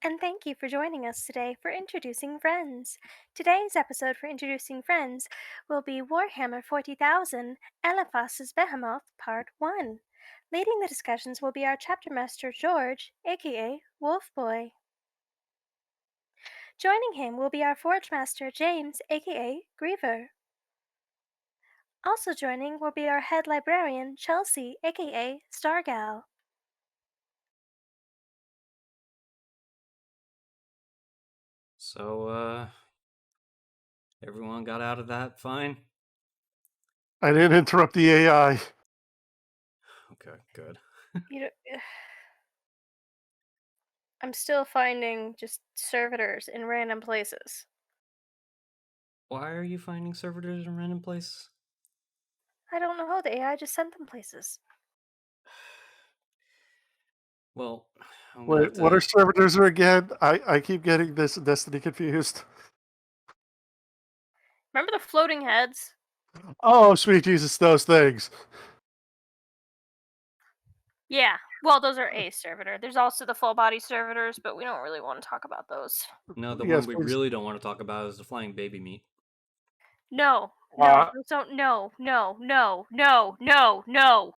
and thank you for joining us today for Introducing Friends. Today's episode for Introducing Friends will be Warhammer 40,000 Elephas's Behemoth Part 1. Leading the discussions will be our chapter master George, aka Wulfboi. Joining him will be our forge master James, aka Griever. Also joining will be our head librarian Chelsea, aka Stargal. So, everyone got out of that fine? I didn't interrupt the AI. Okay, good. You know, I'm still finding just servitors in random places. Why are you finding servitors in random places? I don't know. The AI just sent them places. Well, I'm gonna have Wait, what to. are servitors again? I keep getting this Destiny confused. Remember the floating heads? Oh, sweet Jesus, those things. Yeah. Well, those are a servitor. There's also the full body servitors, but we don't really want to talk about those. No, the one Yes, we please. really don't want to talk about is the flying baby meat. No. No. Uh, Those don't. No. No. No. No. No. No.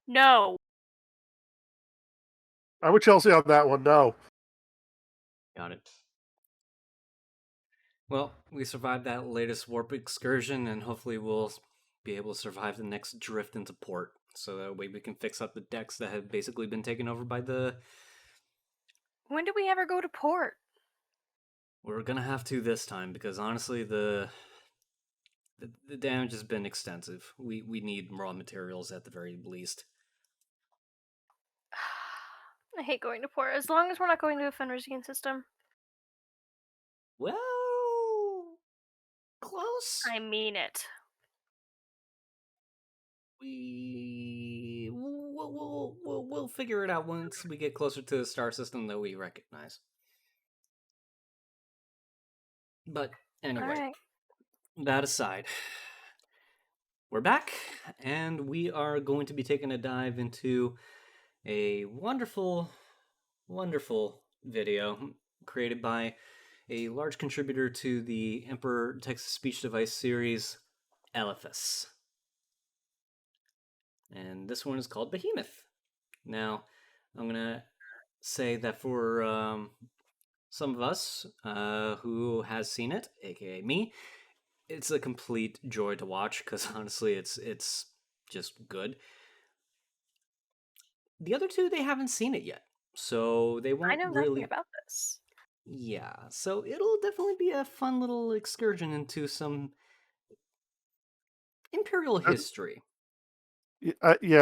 No. I'm with Chelsea on that one. No. Got it. Well, we survived that latest warp excursion, and hopefully we'll be able to survive the next drift into port. So that way we can fix up the decks that have basically been taken over by the. When did we ever go to port? We're gonna have to this time because honestly, the damage has been extensive. We need raw materials at the very least. I hate going to port. As long as we're not going to a Fenrisian system. Well, close. I mean it. We'll figure it out once we get closer to the star system that we recognize. But anyway, Alright. that aside, we're back, and we are going to be taking a dive into a wonderful, wonderful video created by a large contributor to the Emperor Text Speech Device series, Elephas. And this one is called Behemoth. Now, I'm gonna say that for some of us who has seen it, aka me, it's a complete joy to watch because honestly, it's just good. The other two, they haven't seen it yet, so they I won't know nothing really. about this. Yeah, so it'll definitely be a fun little excursion into some Imperial history. Yeah,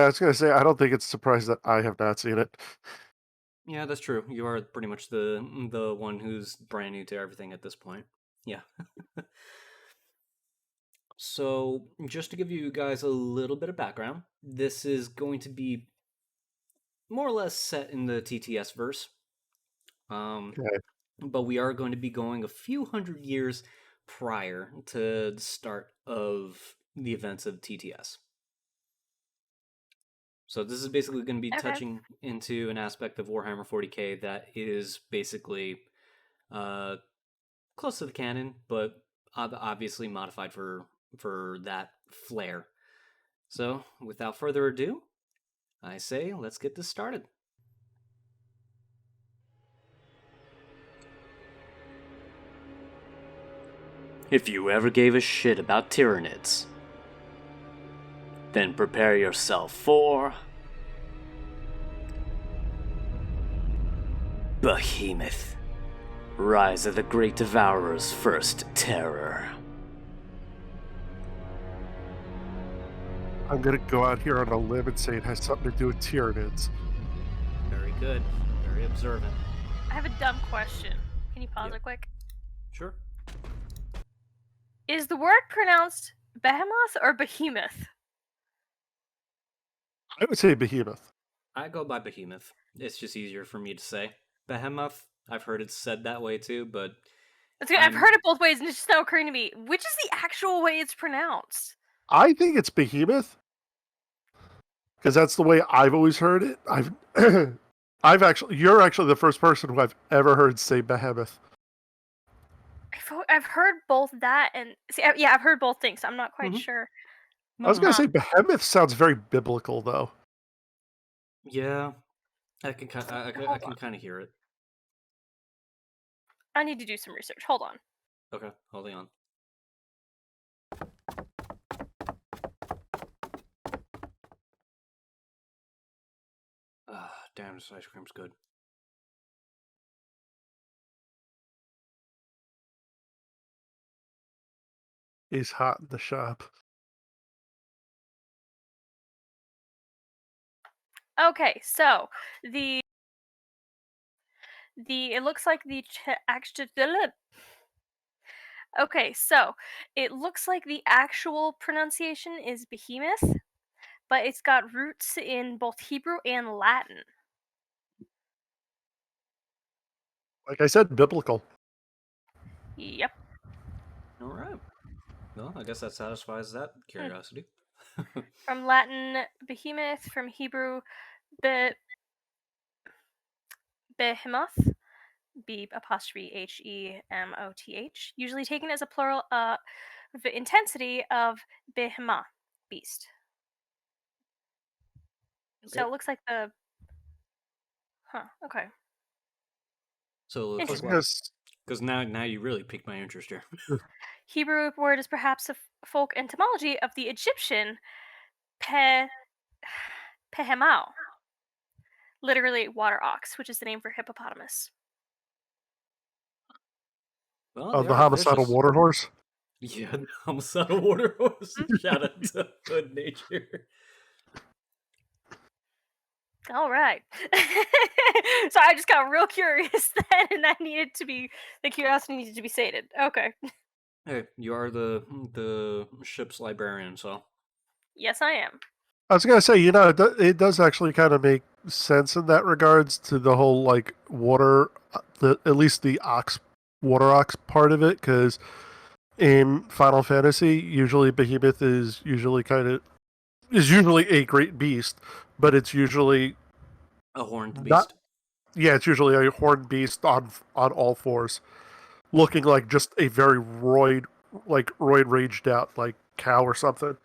I was gonna say I don't think it's surprised that I have not seen it. Yeah, that's true. You are pretty much the one who's brand new to everything at this point. Yeah. So, just to give you guys a little bit of background, this is going to be more or less set in the TTS verse. Okay. But we are going to be going a few hundred years prior to the start of the events of TTS. So this is basically going to be touching into an aspect of Warhammer 40k that is basically close to the canon, but obviously modified for that flair. So, without further ado, I say let's get this started. If you ever gave a shit about Tyranids, then prepare yourself for Behemoth, Rise of the Great Devourer's first terror. I'm gonna go out here on a limb and say it has something to do with Tyranids. Very good. Very observant. I have a dumb question. Can you pause Yep. it quick? Sure. Is the word pronounced Behemoth or Behemoth? I would say Behemoth. I go by Behemoth. It's just easier for me to say. Behemoth, I've heard it said that way too, but I've heard it both ways, and it's just now occurring to me. Which is the actual way it's pronounced? I think it's Behemoth because that's the way I've always heard it. You're actually the first person who I've ever heard say behemoth. I've heard both that and yeah, I've heard both things. So I'm not quite Mm-hmm. sure. I was No. gonna say behemoth sounds very biblical, though. Yeah, I can kind I Hold on. can kind of hear it. I need to do some research. Hold on. Okay, holding on. Damn, this ice cream's good. He's hot in the shop. Okay, so the it looks like the okay, so it looks like the actual pronunciation is behemoth, but it's got roots in both Hebrew and Latin. Like I said, biblical. Yep. All right. Well, I guess that satisfies that curiosity. From Latin behemoth, from Hebrew be- behemoth, Hemoth, usually taken as a plural the intensity of behemah, beast. So Okay. it looks like the okay. So it I was looks Interesting. gonna like because now you really piqued my interest here. Hebrew word is perhaps a folk etymology of the Egyptian pe pehemau, literally water ox, which is the name for hippopotamus. Well, of they the are homicidal vicious. water horse. Yeah, homicidal water horse. Mhm. Shout out to Hood Nature. All right. So I just got real curious then, and the curiosity needed to be sated. Okay. Hey, you are the ship's librarian, so Yes, I am. I was gonna say, it does actually kind of make sense in that regards to the whole like water, at least the water ox part of it, because in Final Fantasy, usually behemoth is usually a great beast, but it's usually a horned not. beast. Yeah, it's usually a horned beast on all fours, looking like just a very roid raged out like cow or something.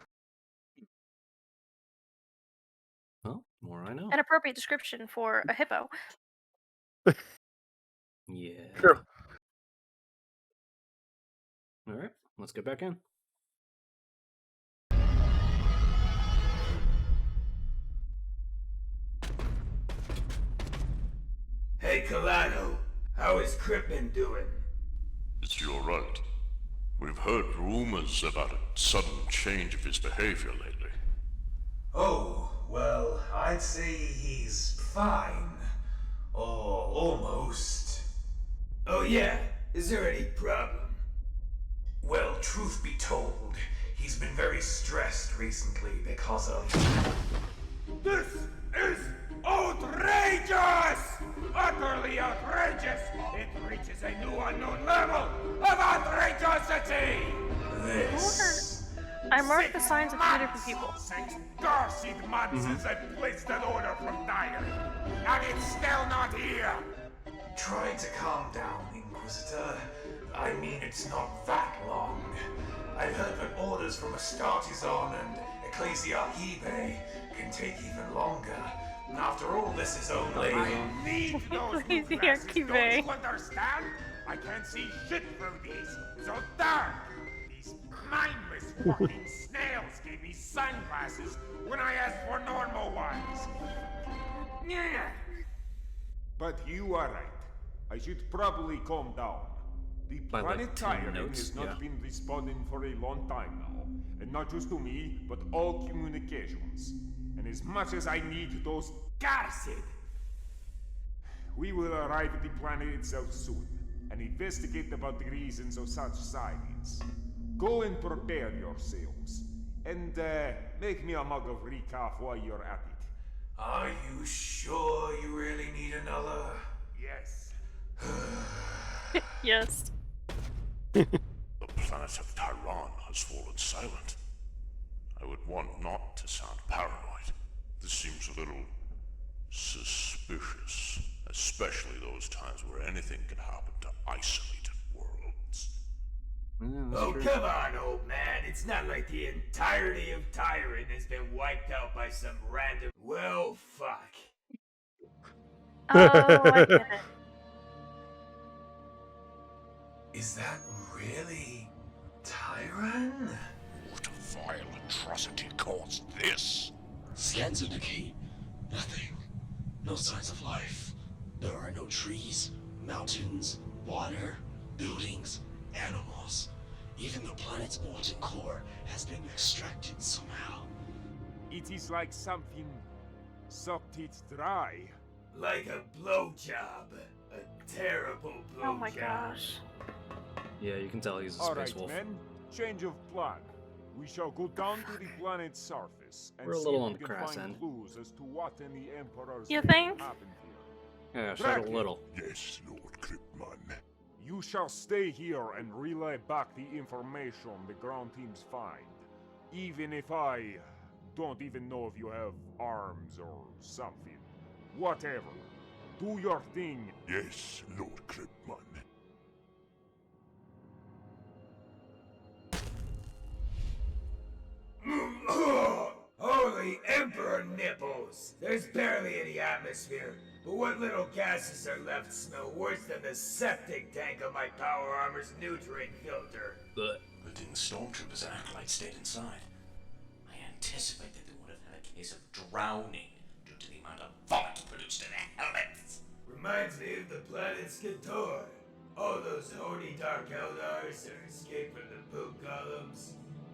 Well, more I know. An appropriate description for a hippo. Yeah. Sure. All right, let's get back in. Hey, Kalano, how is Crippen doing? It's your right. We've heard rumors about a sudden change of his behavior lately. Oh, well, I'd say he's fine. Or almost. Oh yeah, is there any problem? Well, truth be told, he's been very stressed recently because of... This is outrageous! Utterly outrageous! It reaches a new unknown level of outrageosity! This... I marked the signs of 3 different people. Since Garseed Mansons had placed an order from Dire, and it's still not here! Try to calm down, Inquisitor. I mean, it's not that long. I've heard that orders from Astartizon and Ecclesia Archive can take even longer. And after all this is over, I need those new Ecclesia glasses, Archive. don't you understand? I can't see shit through these. So dark! These mindless fucking snails gave me sunglasses when I asked for normal ones. Yeah. But you are right. I should probably calm down. The By, like, planet 10 Tyrion notes, has not yeah. been responding for a long time now. And not just to me, but all communications. And as much as I need those Garcid, we will arrive at the planet itself soon, and investigate about the reasons of such sightings. Go and prepare yourselves. And, make me a mug of recaf while you're at it. Are you sure you really need another? Yes. Yes. The planet of Tyron has fallen silent. I would want not to sound paranoid. This seems a little Suspicious. Especially those times where anything can happen to isolated worlds. Yeah, that's Oh, true. come on, old man. It's not like the entirety of Tyran has been wiped out by some random. Well, fuck. Oh, I get it. Is that really Tyran? What a vile atrocity caused this? Scans indicate nothing. No signs of life. There are no trees, mountains, water, buildings, animals. Even the planet's molten core has been extracted somehow. It is like something sucked it dry. Like a blowjob. A terrible blowjob. Oh my gosh. Yeah, you can tell he's a All space right, wolf. men. Change of plan. We shall go down to the planet's surface and We're a see little if on we the can crass find end. clues as to what in the Emperor's You name think? happened here. Yeah, shut a Bracken. little. Yes, Lord Kryptman. You shall stay here and relay back the information the ground teams find. Even if I don't even know if you have arms or something. Whatever. Do your thing. Yes, Lord Kryptman. Holy Emperor nipples! There's barely any atmosphere, but what little gases are left smell worse than the septic tank of my power armor's nutrient filter. But Good thing the stormtroopers and acolytes stayed inside. I anticipated they would have had a case of drowning due to the amount of vomit produced in their helmets. Reminds me of the planet Skator. All those horny Dark Eldars that escaped from the poop columns.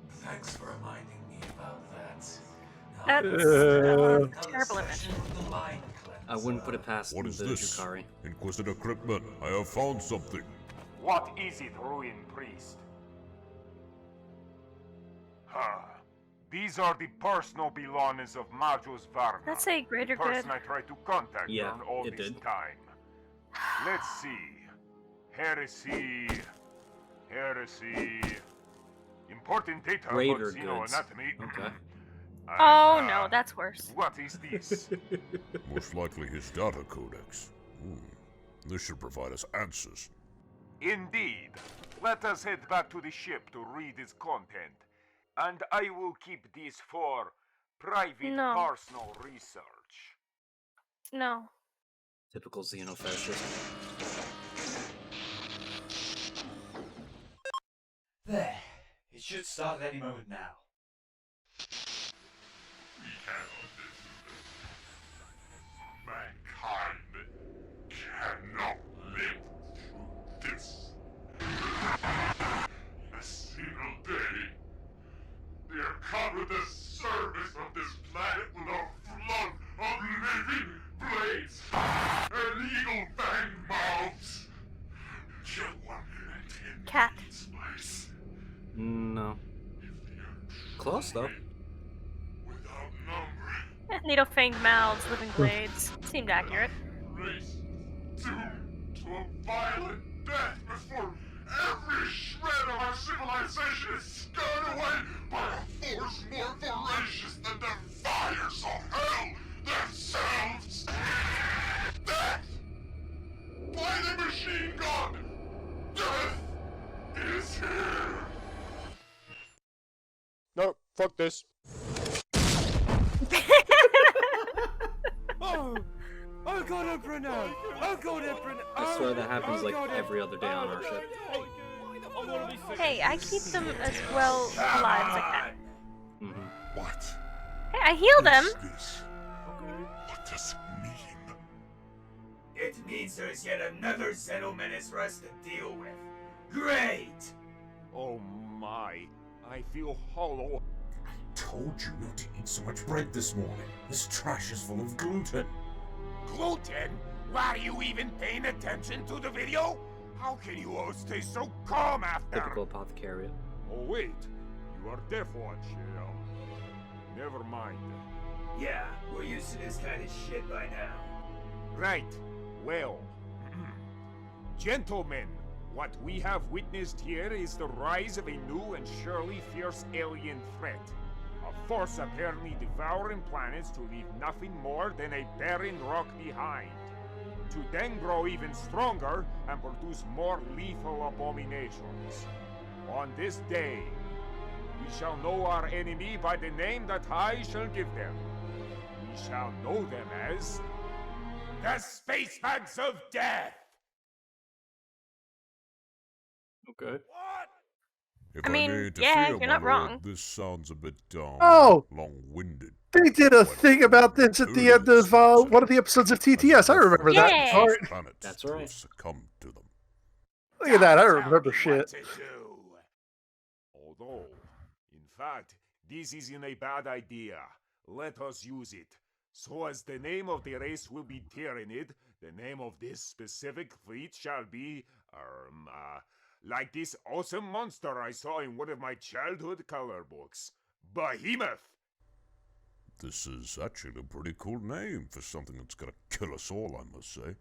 Thanks for reminding me about that. That's Uh, a terrible image. I wouldn't put it past What the is this? Jukari. Inquisitor Kryptman, I have found something. What is it, Ruin Priest? These are the personal belongings of Majus Varna. That's a greater the good. person I tried to contact Yeah, during all it this did. time. Let's see. Heresy. Heresy. Important data Greater about goods. xenoanatomy. Okay. And, Oh no, that's worse. What is this? Most likely his data codex. This should provide us answers. Indeed. Let us head back to the ship to read its content. And I will keep this for private No. personal research. No. Typical xenofascist. There. It should start at any moment now. Mankind cannot live through this. A single day, they are caught with the surface of this planet with a flood of living blades and eagle-fang mouths. Kill one and 10 Cat. million spice. No. Close though. Without number. Needle fanged mouths, living blades. Seemed accurate. Race doomed to a violent death before every shred of our civilization is scarred away by a force more voracious than the fires of hell themselves. Death! By the machine god! Death is here! No, fuck this. Oh! Oh god, Emperor now! Oh god, Emperor now! I swear that happens like every other day on our ship. Hey, I keep them as well alive as I can. Mm-hmm. What Hey, I healed them. is this? What does it mean? It means there's yet another Xenomenace for us to deal with. Great! Oh my. I feel hollow. Told you not to eat so much bread this morning. This trash is full of gluten. Gluten? Why are you even paying attention to the video? How can you all stay so calm after? Typical apothecary. Oh wait, you are Deathwatch, Never mind. Yeah, we're used to this kind of shit by now. Right. Well, gentlemen, what we have witnessed here is the rise of a new and surely fierce alien threat. A a force apparently devouring planets to leave nothing more than a barren rock behind, to then grow even stronger and produce more lethal abominations. On this day, we shall know our enemy by the name that I shall give them. We shall know them as the Space Bags of Death! Okay. What? If I I mean, may yeah, interfere, you're my not lord, wrong. this sounds a bit, Oh! long-winded. They did a Quite thing about this at the end of one of the episodes of TTS. I remember that Yeah. part. Planets That's to right. have succumbed to them. Look at that, I Don't tell remember me shit. what to do. Although, in fact, this isn't a bad idea. Let us use it. So as the name of the race will be Tyranid, the name of this specific fleet shall be, like this awesome monster I saw in one of my childhood color books. Behemoth! This is actually a pretty cool name for something that's gonna kill us all, I must say.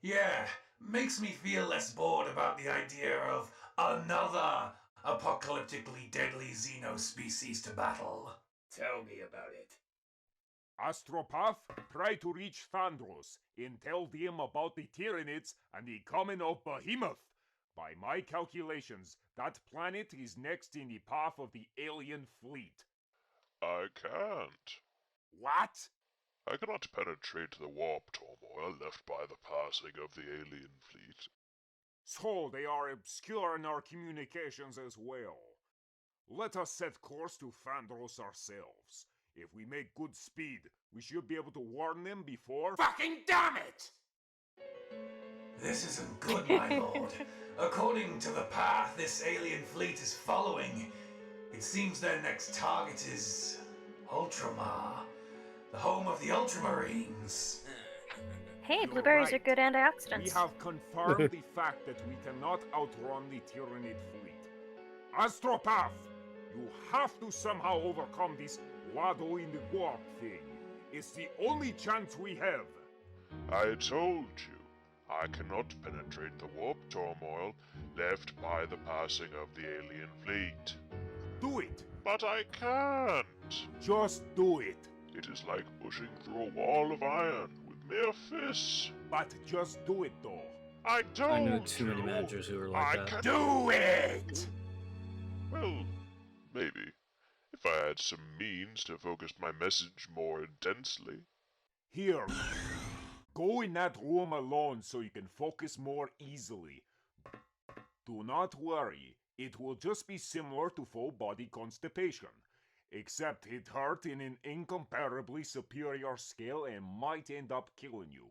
Yeah, makes me feel less bored about the idea of another apocalyptically deadly xenospecies to battle. Tell me about it. Astropath, try to reach Thandros and tell them about the Tyranids and the coming of Behemoth. By my calculations, that planet is next in the path of the alien fleet. I can't. What? I cannot penetrate the warp turmoil left by the passing of the alien fleet. So they are obscure in our communications as well. Let us set course to Thandros ourselves. If we make good speed, we should be able to warn them before— Fucking damn it! This isn't good, my lord. According to the path this alien fleet is following, it seems their next target is Ultramar, the home of the Ultramarines. Hey, You're blueberries are right. good We antioxidants. have confirmed the fact that we cannot outrun the Tyranid fleet. Astropath, you have to somehow overcome this Wado in the warp thing. It's the only chance we have. I told you, I cannot penetrate the warp turmoil left by the passing of the alien fleet. Do it. But I can't. Just do it. It is like pushing through a wall of iron with mere fists. But just do it, though. I told I know too many you, managers who are like I that. can Do it! Well, maybe. If I had some means to focus my message more intensely. Here. Go in that room alone so you can focus more easily. Do not worry. It will just be similar to full body constipation. Except it hurt in an incomparably superior scale and might end up killing you.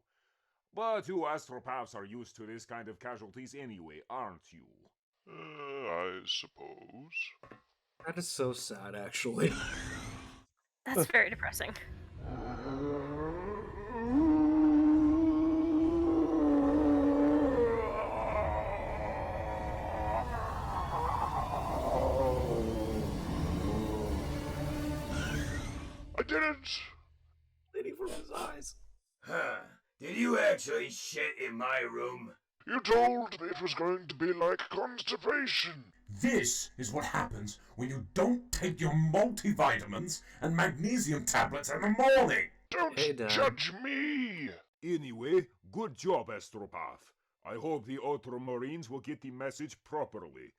But you astropaths are used to this kind of casualties anyway, aren't you? I suppose. That is so sad, actually. That's very depressing. I did it! Bleeding from his eyes. Huh. Did you actually shit in my room? You told me it was going to be like constipation. This is what happens when you don't take your multivitamins and magnesium tablets in the morning. Don't Hey, Dad. judge me. Anyway, good job, Astropath. I hope the Ultramarines will get the message properly.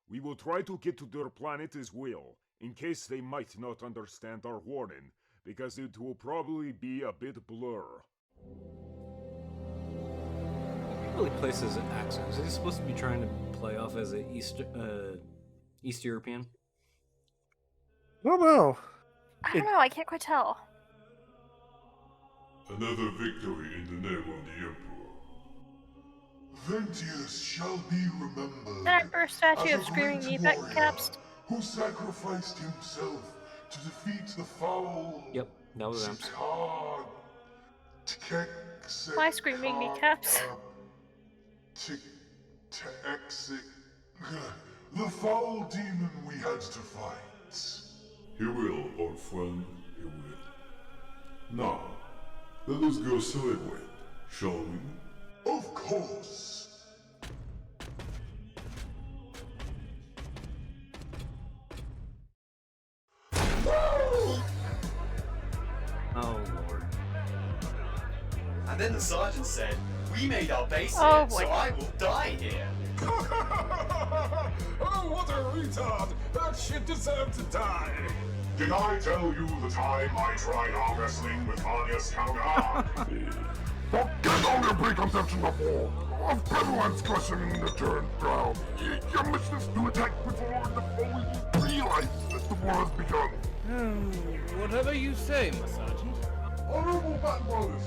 We will try to get to their planet as well, in case they might not understand our warning, because it will probably be a bit blur. He really plays his accent. Is he supposed to be trying to play off as a East European? I don't know. I don't know, I can't quite tell. Another victory in the name of the Emperor. Ventius shall be remembered That Emperor statue as a of screaming great meat warrior caps. who sacrificed himself to defeat the foul Yep, that was Amps. Why screaming kneecaps? The foul demon we had to fight. He will, old friend, he will. Now, let us go celebrate, shall we? Of course. And then the sergeant said, "We made our base Oh, here, boy. so I will die here." Oh, what a retard! That shit deserved to die! Did I tell you the time I tried arm wrestling with Vanya's counter? Forget all your preconceptions of war, of prevalence questioning the turned ground. You missed us to attack before the foe even realized that the war has begun. Whatever you say, my sergeant. Honorable Battle Brothers,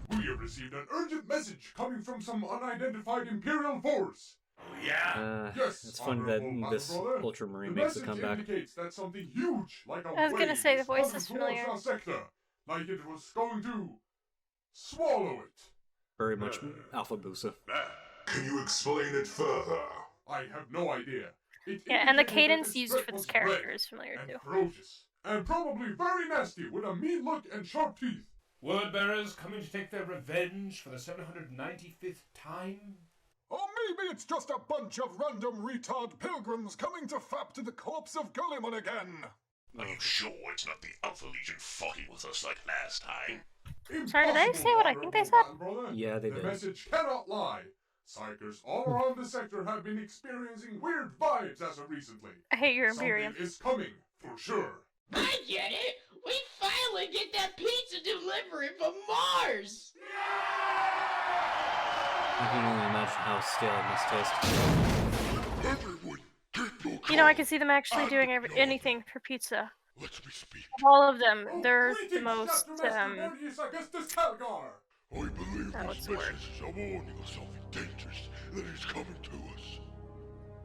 we have received an urgent message coming from some unidentified Imperial force. Yeah? Yes, It's funny that Honorable this Battle Brother. Ultramarine The makes a message comeback. indicates that something huge, like a I was gonna wave, say the voice coming is towards familiar. our sector, like it was going to swallow it. Very much Alpha Busa. Can you explain it further? I have no idea. It Yeah, and the indicated that cadence this used threat for this was character red is familiar and too. ferocious, and probably very nasty with a mean look and sharp teeth. Word bearers coming to take their revenge for the 795th time? Or maybe it's just a bunch of random retard pilgrims coming to fap to the corpse of Gulliman again. Are you sure it's not the Alpha Legion fucking with us like last time? Sorry, did they say what I think they said? Brother. Yeah, they The did. message cannot lie. Psychers all around the sector have been experiencing weird vibes as of recently. I hate your Imperium. Something is coming, for sure. I get it! We finally get that pizza delivery from Mars! I can only imagine how stale it must taste. Everyone, take your You know, I can see them actually doing anything for pizza. Let me speak. Of all of them, Oh, they're greetings, the most, Chapter Master Vernius Augustus Calgar. I believe Oh, this it's the word. message is a warning of something dangerous that is coming to us.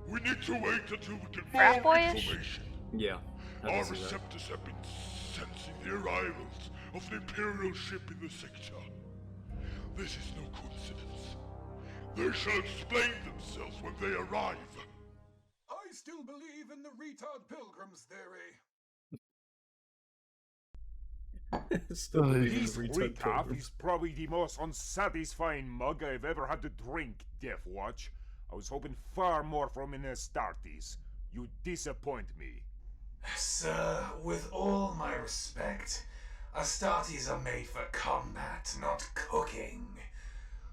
We need to wait until we can Frat find boyish? information. Yeah. I Our can see that. receptors have been sensing the arrivals of an Imperial ship in the sector. This is no coincidence. They shall explain themselves when they arrive. I still believe in the retard pilgrims theory. Still This retard recap pilgrims. is probably the most unsatisfying mug I've ever had to drink, Death Watch. I was hoping far more from an Astartes. You disappoint me. Sir, with all my respect, Astartes are made for combat, not cooking.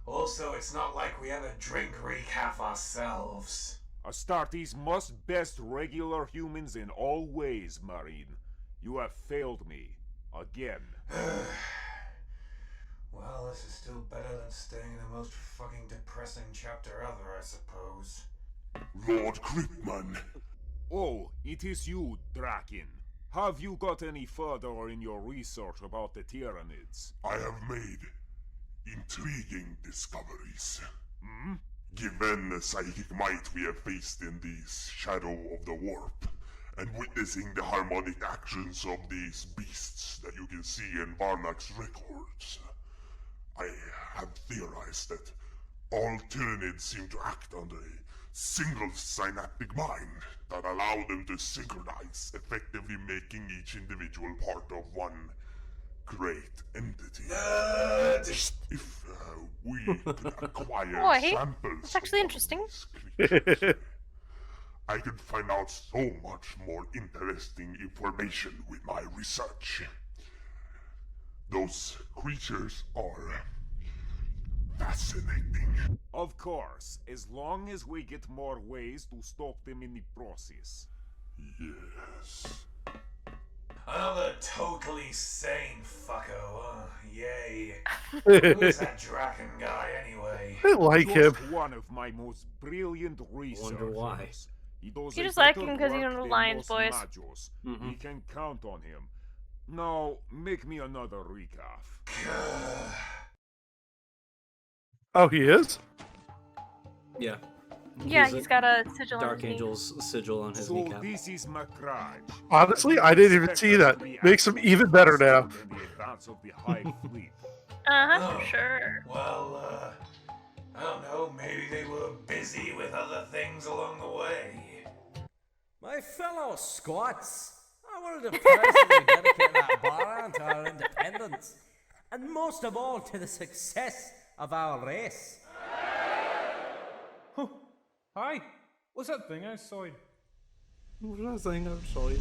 Also, it's not like we have a drink recap ourselves. Astartes must best regular humans in all ways, Marine. You have failed me. Again. Well, this is still better than staying in the most fucking depressing chapter ever, I suppose. Lord Gripman. Oh, it is you, Draken. Have you got any further in your research about the Tyranids? I have made intriguing discoveries. Hmm? Given the psychic might we have faced in the shadow of the warp, and witnessing the harmonic actions of these beasts that you can see in Varnak's records, I have theorized that all Tyranids seem to act under a single synaptic mind that allow them to synchronize, effectively making each individual part of one great entity. If we could acquire Boy, samples that's actually of interesting. these creatures, I could find out so much more interesting information with my research. Those creatures are fascinating. Of course, as long as we get more ways to stop them in the process. Yes. Another totally sane fucko, yay. Who's that Draken guy anyway? I like him. Just one of my most brilliant researchers. Wonder why. He does You a just like better him 'cause you work know the than lines, most boys. Majos. Mhm. We can count on him. Now, make me another recap. Oh, he is? Yeah. Yeah, He's he's a got a sigil on Dark his knee. Angel's sigil on his So kneecap. this is Macrage. Honestly, I didn't even see that. Makes him even better now. In the advance of the High Fleet. Uh-huh, Oh. for sure. Well, I don't know, maybe they were busy with other things along the way. My fellow Scots, I wanted to personally dedicate that bar to our independence, and most of all to the success of our race. Hi, what's that thing outside? What was I saying? I'm sorry.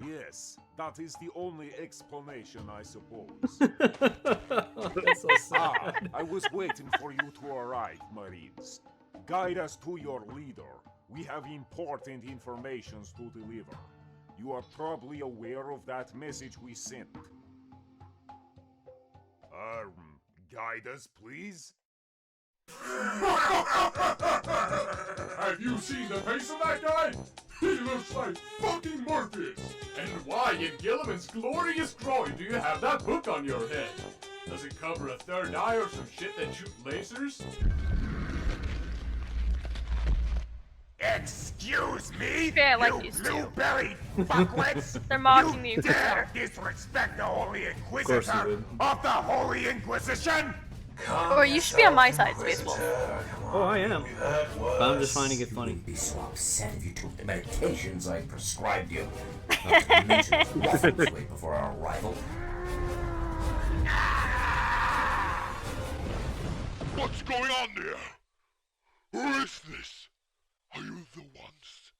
Yes, that is the only explanation, I suppose. That's so sad. I was waiting for you to arrive, Marines. Guide us to your leader. We have important information to deliver. You are probably aware of that message we sent. Guide us, please? Have you seen the face of that guy? He looks like fucking Morpheus! And why in Gilliman's glorious groin do you have that book on your head? Does it cover a third eye or some shit that shoot lasers? Excuse me? Yeah, like you these two. blueberry fuckwits! They're mocking the You Inquisitor. dare disrespect the Holy course you Inquisitor would. of the Holy Inquisition? Or you should be on my side, Space Wolf. Oh, I am. But I'm just finding it funny. You'd be so upset if you took the medications I prescribed you. Not to mention Wulfboi before our arrival. What's going on there? Who is this? Are you the ones?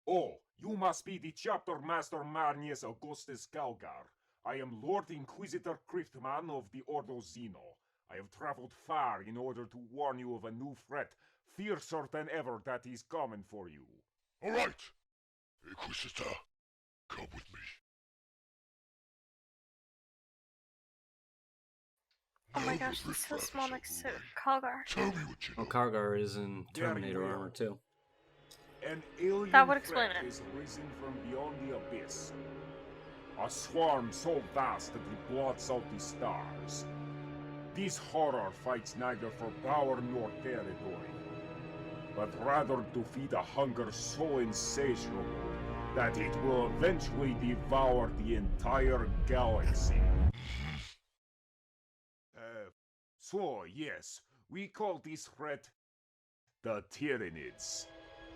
Oh, you must be the Chapter Master Marnius Augustus Galgar. I am Lord Inquisitor Cryptman of the Ordo Xeno. I have traveled far in order to warn you of a new threat, fiercer than ever, that is coming for you. All right, Inquisitor, come with me. Oh my gosh, he's so small next to Kalgar. Tell me what you know. Oh, Kargar is in Terminator armor too. An alien That would explain threat it. is risen from beyond the abyss. A swarm so vast that it blots out the stars. This horror fights neither for power nor territory, but rather to feed a hunger so insatiable that it will eventually devour the entire galaxy. So yes, we call this threat the Tyranids.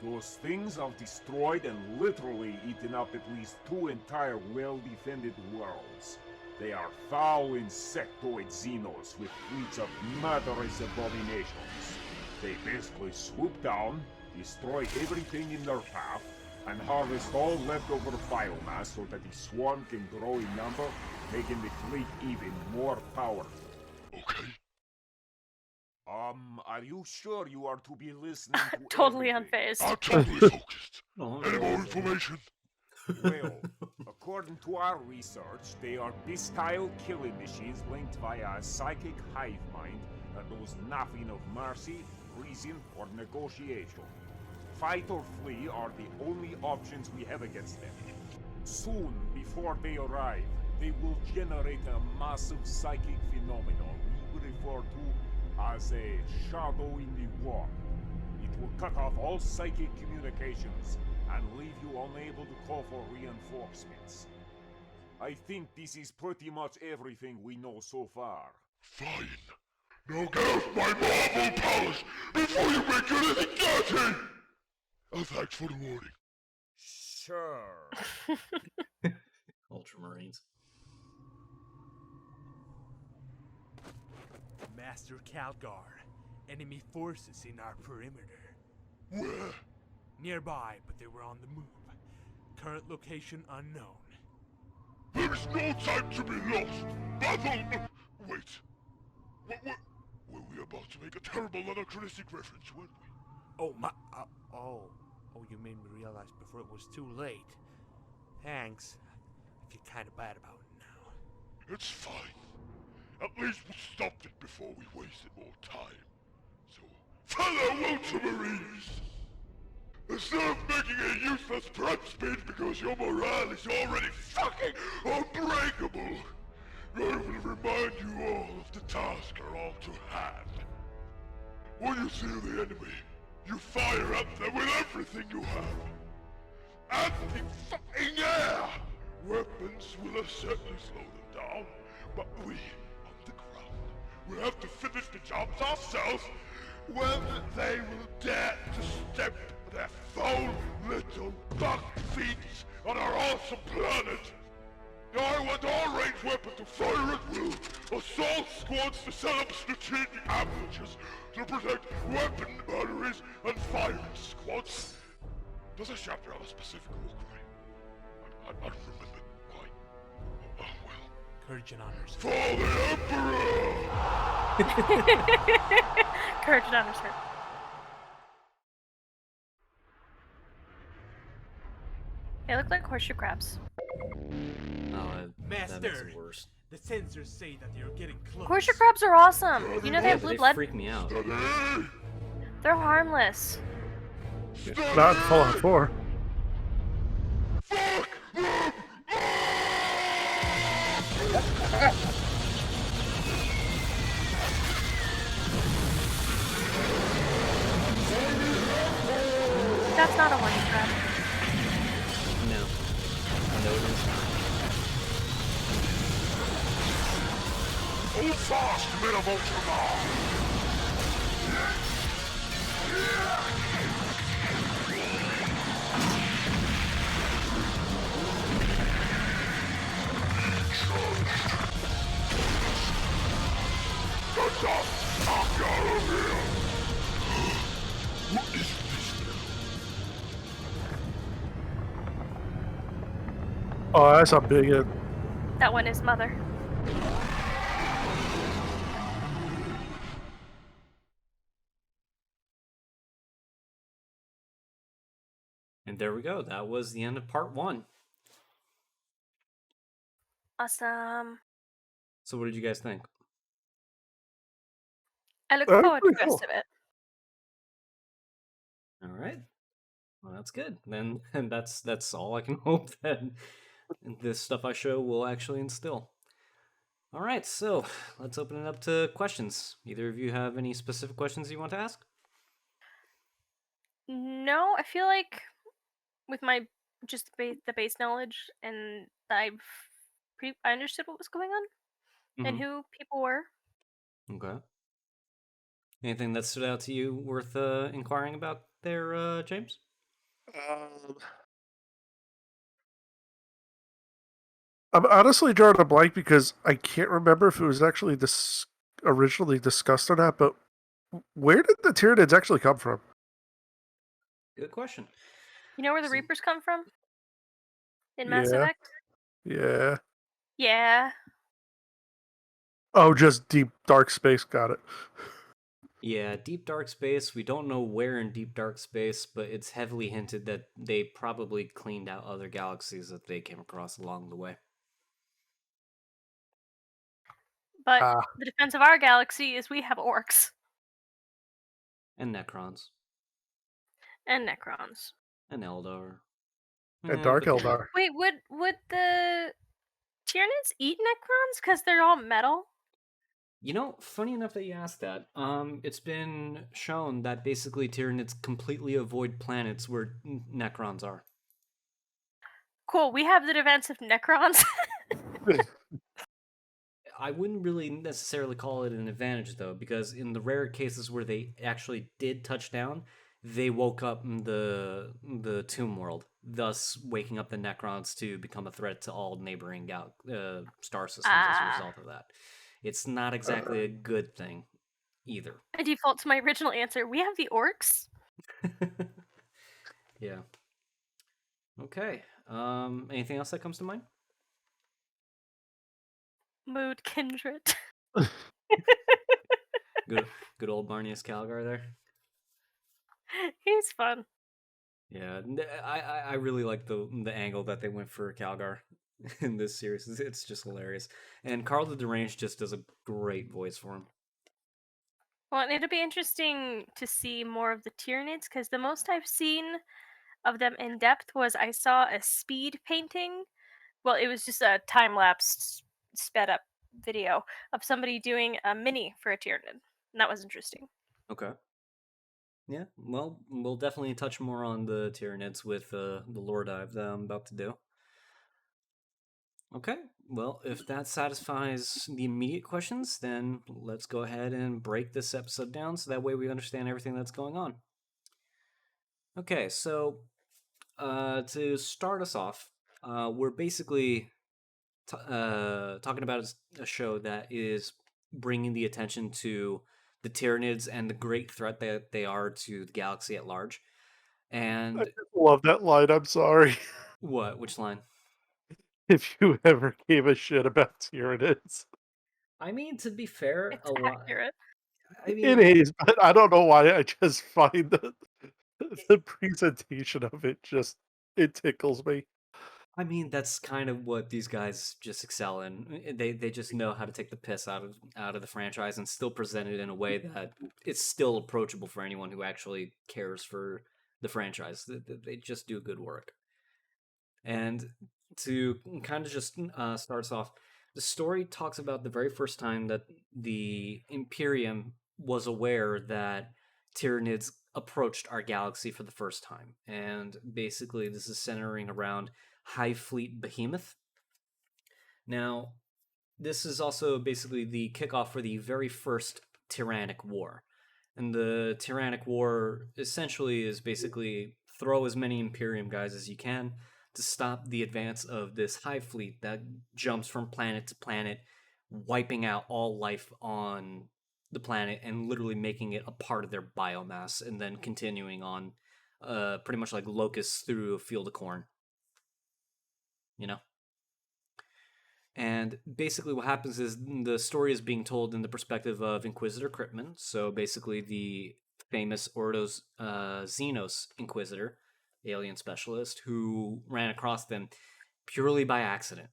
Those things have destroyed and literally eaten up at least 2 entire well-defended worlds. They are foul insectoid xenos with fleets of murderous abominations. They basically swoop down, destroy everything in their path, and harvest all leftover biomass so that the swarm can grow in number, making the fleet even more powerful. Okay. Are you sure you are to be listening to Totally everything? unfazed. I'm totally focused. Oh, Any more information? Well, according to our research, they are bestial killing machines linked via a psychic hive mind that knows nothing of mercy, reason, or negotiation. Fight or flee are the only options we have against them. Soon, before they arrive, they will generate a massive psychic phenomenon we refer to as a shadow in the warp. It will cut off all psychic communications and leave you unable to call for reinforcements. I think this is pretty much everything we know so far. Fine. Now get off my marble palace before you make anything dirty! Oh, thanks for the warning. Sure. Ultramarines. Master Calgar, enemy forces in our perimeter. Where? Nearby, but they were on the move. Current location unknown. There is no time to be lost. Battle! Wait. Were we about to make a terrible anachronistic reference, weren't we? Oh, oh, you made me realize before it was too late. Thanks. I feel kind of bad about it now. It's fine. At least we stopped it before we wasted more time. So, fellow Ultramarines! Instead of making a useless prep speech because your morale is already fucking unbreakable, I will remind you all of the task you're all to hand. When you see the enemy, you fire at them with everything you have. And in fucking air! Weapons will certainly slow them down, but we, on the ground, will have to finish the jobs ourselves when they will dare to step their foul little buck feet on our awesome planet. I want all ranged weapons to fire at will, assault squads to set up strategic ambushes to protect weapon batteries and firing squads. Does a chapter have a specific work rate? I remember why. Oh well. Courage and honor, sir. For the Emperor! Courage and honor, sir. They look like horseshoe crabs. Oh, that makes Master, it worse. the sensors say that you're getting close. Horseshoe crabs are awesome. You know they Yeah, have but blue they blood. freak me out. They're harmless. Not in Fallout 4. That's not a horny crab. No. No, it is not. Hold fast, men of Ultramar! Get the fuck out of here! What is this now? Oh, that's a big hit. That one is mother. And there we go. That was the end of part 1. Awesome. So what did you guys think? I look That's forward to the pretty rest cool. of it. All right. Well, that's good. Then and that's all I can hope that this stuff I show will actually instill. All right, so let's open it up to questions. Either of you have any specific questions you want to ask? No, I feel like with my just the base knowledge and I understood what was going on and Mhm. who people were. Okay. Anything that stood out to you worth inquiring about there, James? I'm honestly drawing a blank because I can't remember if it was actually originally discussed or not, but where did the Tyranids actually come from? Good question. You know where the Reapers come from? In Mass Yeah. Effect? Yeah. Yeah. Oh, just deep dark space. Got it. Yeah, deep dark space. We don't know where in deep dark space, but it's heavily hinted that they probably cleaned out other galaxies that they came across along the way. But Ah. the defense of our galaxy is we have orcs And Necrons. and Necrons. And Eldar. And Dark but Eldar. Wait, would the Tyranids eat Necrons because they're all metal? You know, funny enough that you asked that. It's been shown that basically Tyranids completely avoid planets where Necrons are. Cool, we have the defense of Necrons. I wouldn't really necessarily call it an advantage though, because in the rare cases where they actually did touch down, they woke up in the tomb world, thus waking up the Necrons to become a threat to all neighboring star systems as a result of that. It's not exactly a good thing either. I default to my original answer. We have the orcs. Yeah. Okay. Anything else that comes to mind? Mood kindred. Good old Barneus Calgar there. He's fun. Yeah, I really like the angle that they went for Calgar in this series. It's just hilarious, and Carl the Deranged just does a great voice for him. Well, and it'll be interesting to see more of the Tyranids because the most I've seen of them in depth was I saw a speed painting. Well, it was just a time lapse, sped up video of somebody doing a mini for a Tyranid, and that was interesting. Okay. Yeah, well, we'll definitely touch more on the Tyranids with the lore dive that I'm about to do. Okay, well, if that satisfies the immediate questions, then let's go ahead and break this episode down so that way we understand everything that's going on. Okay, so to start us off, we're basically talking about a show that is bringing the attention to the Tyranids and the great threat that they are to the galaxy at large. I And just love that line. I'm sorry. what? Which line? if you ever gave a shit about Tyranids. I mean, to be fair, It's a lot. accurate. I It mean, is, but I don't know why. I just find the presentation of it just it tickles me. I mean, that's kind of what these guys just excel in. They just know how to take the piss out of the franchise and still present it in a way that it's still approachable for anyone who actually cares for the franchise. They just do good work. And to kind of just start us off, the story talks about the very first time that the Imperium was aware that Tyranids approached our galaxy for the first time. And basically, this is centering around High Fleet Behemoth. Now, this is also basically the kickoff for the very first Tyrannic War. And the Tyrannic War essentially is basically throw as many Imperium guys as you can to stop the advance of this hive fleet that jumps from planet to planet, wiping out all life on the planet and literally making it a part of their biomass, and then continuing on pretty much like locusts through a field of corn. You know? And basically, what happens is the story is being told in the perspective of Inquisitor Cryptman. So basically, the famous Ordos Xenos Inquisitor, alien specialist, who ran across them purely by accident.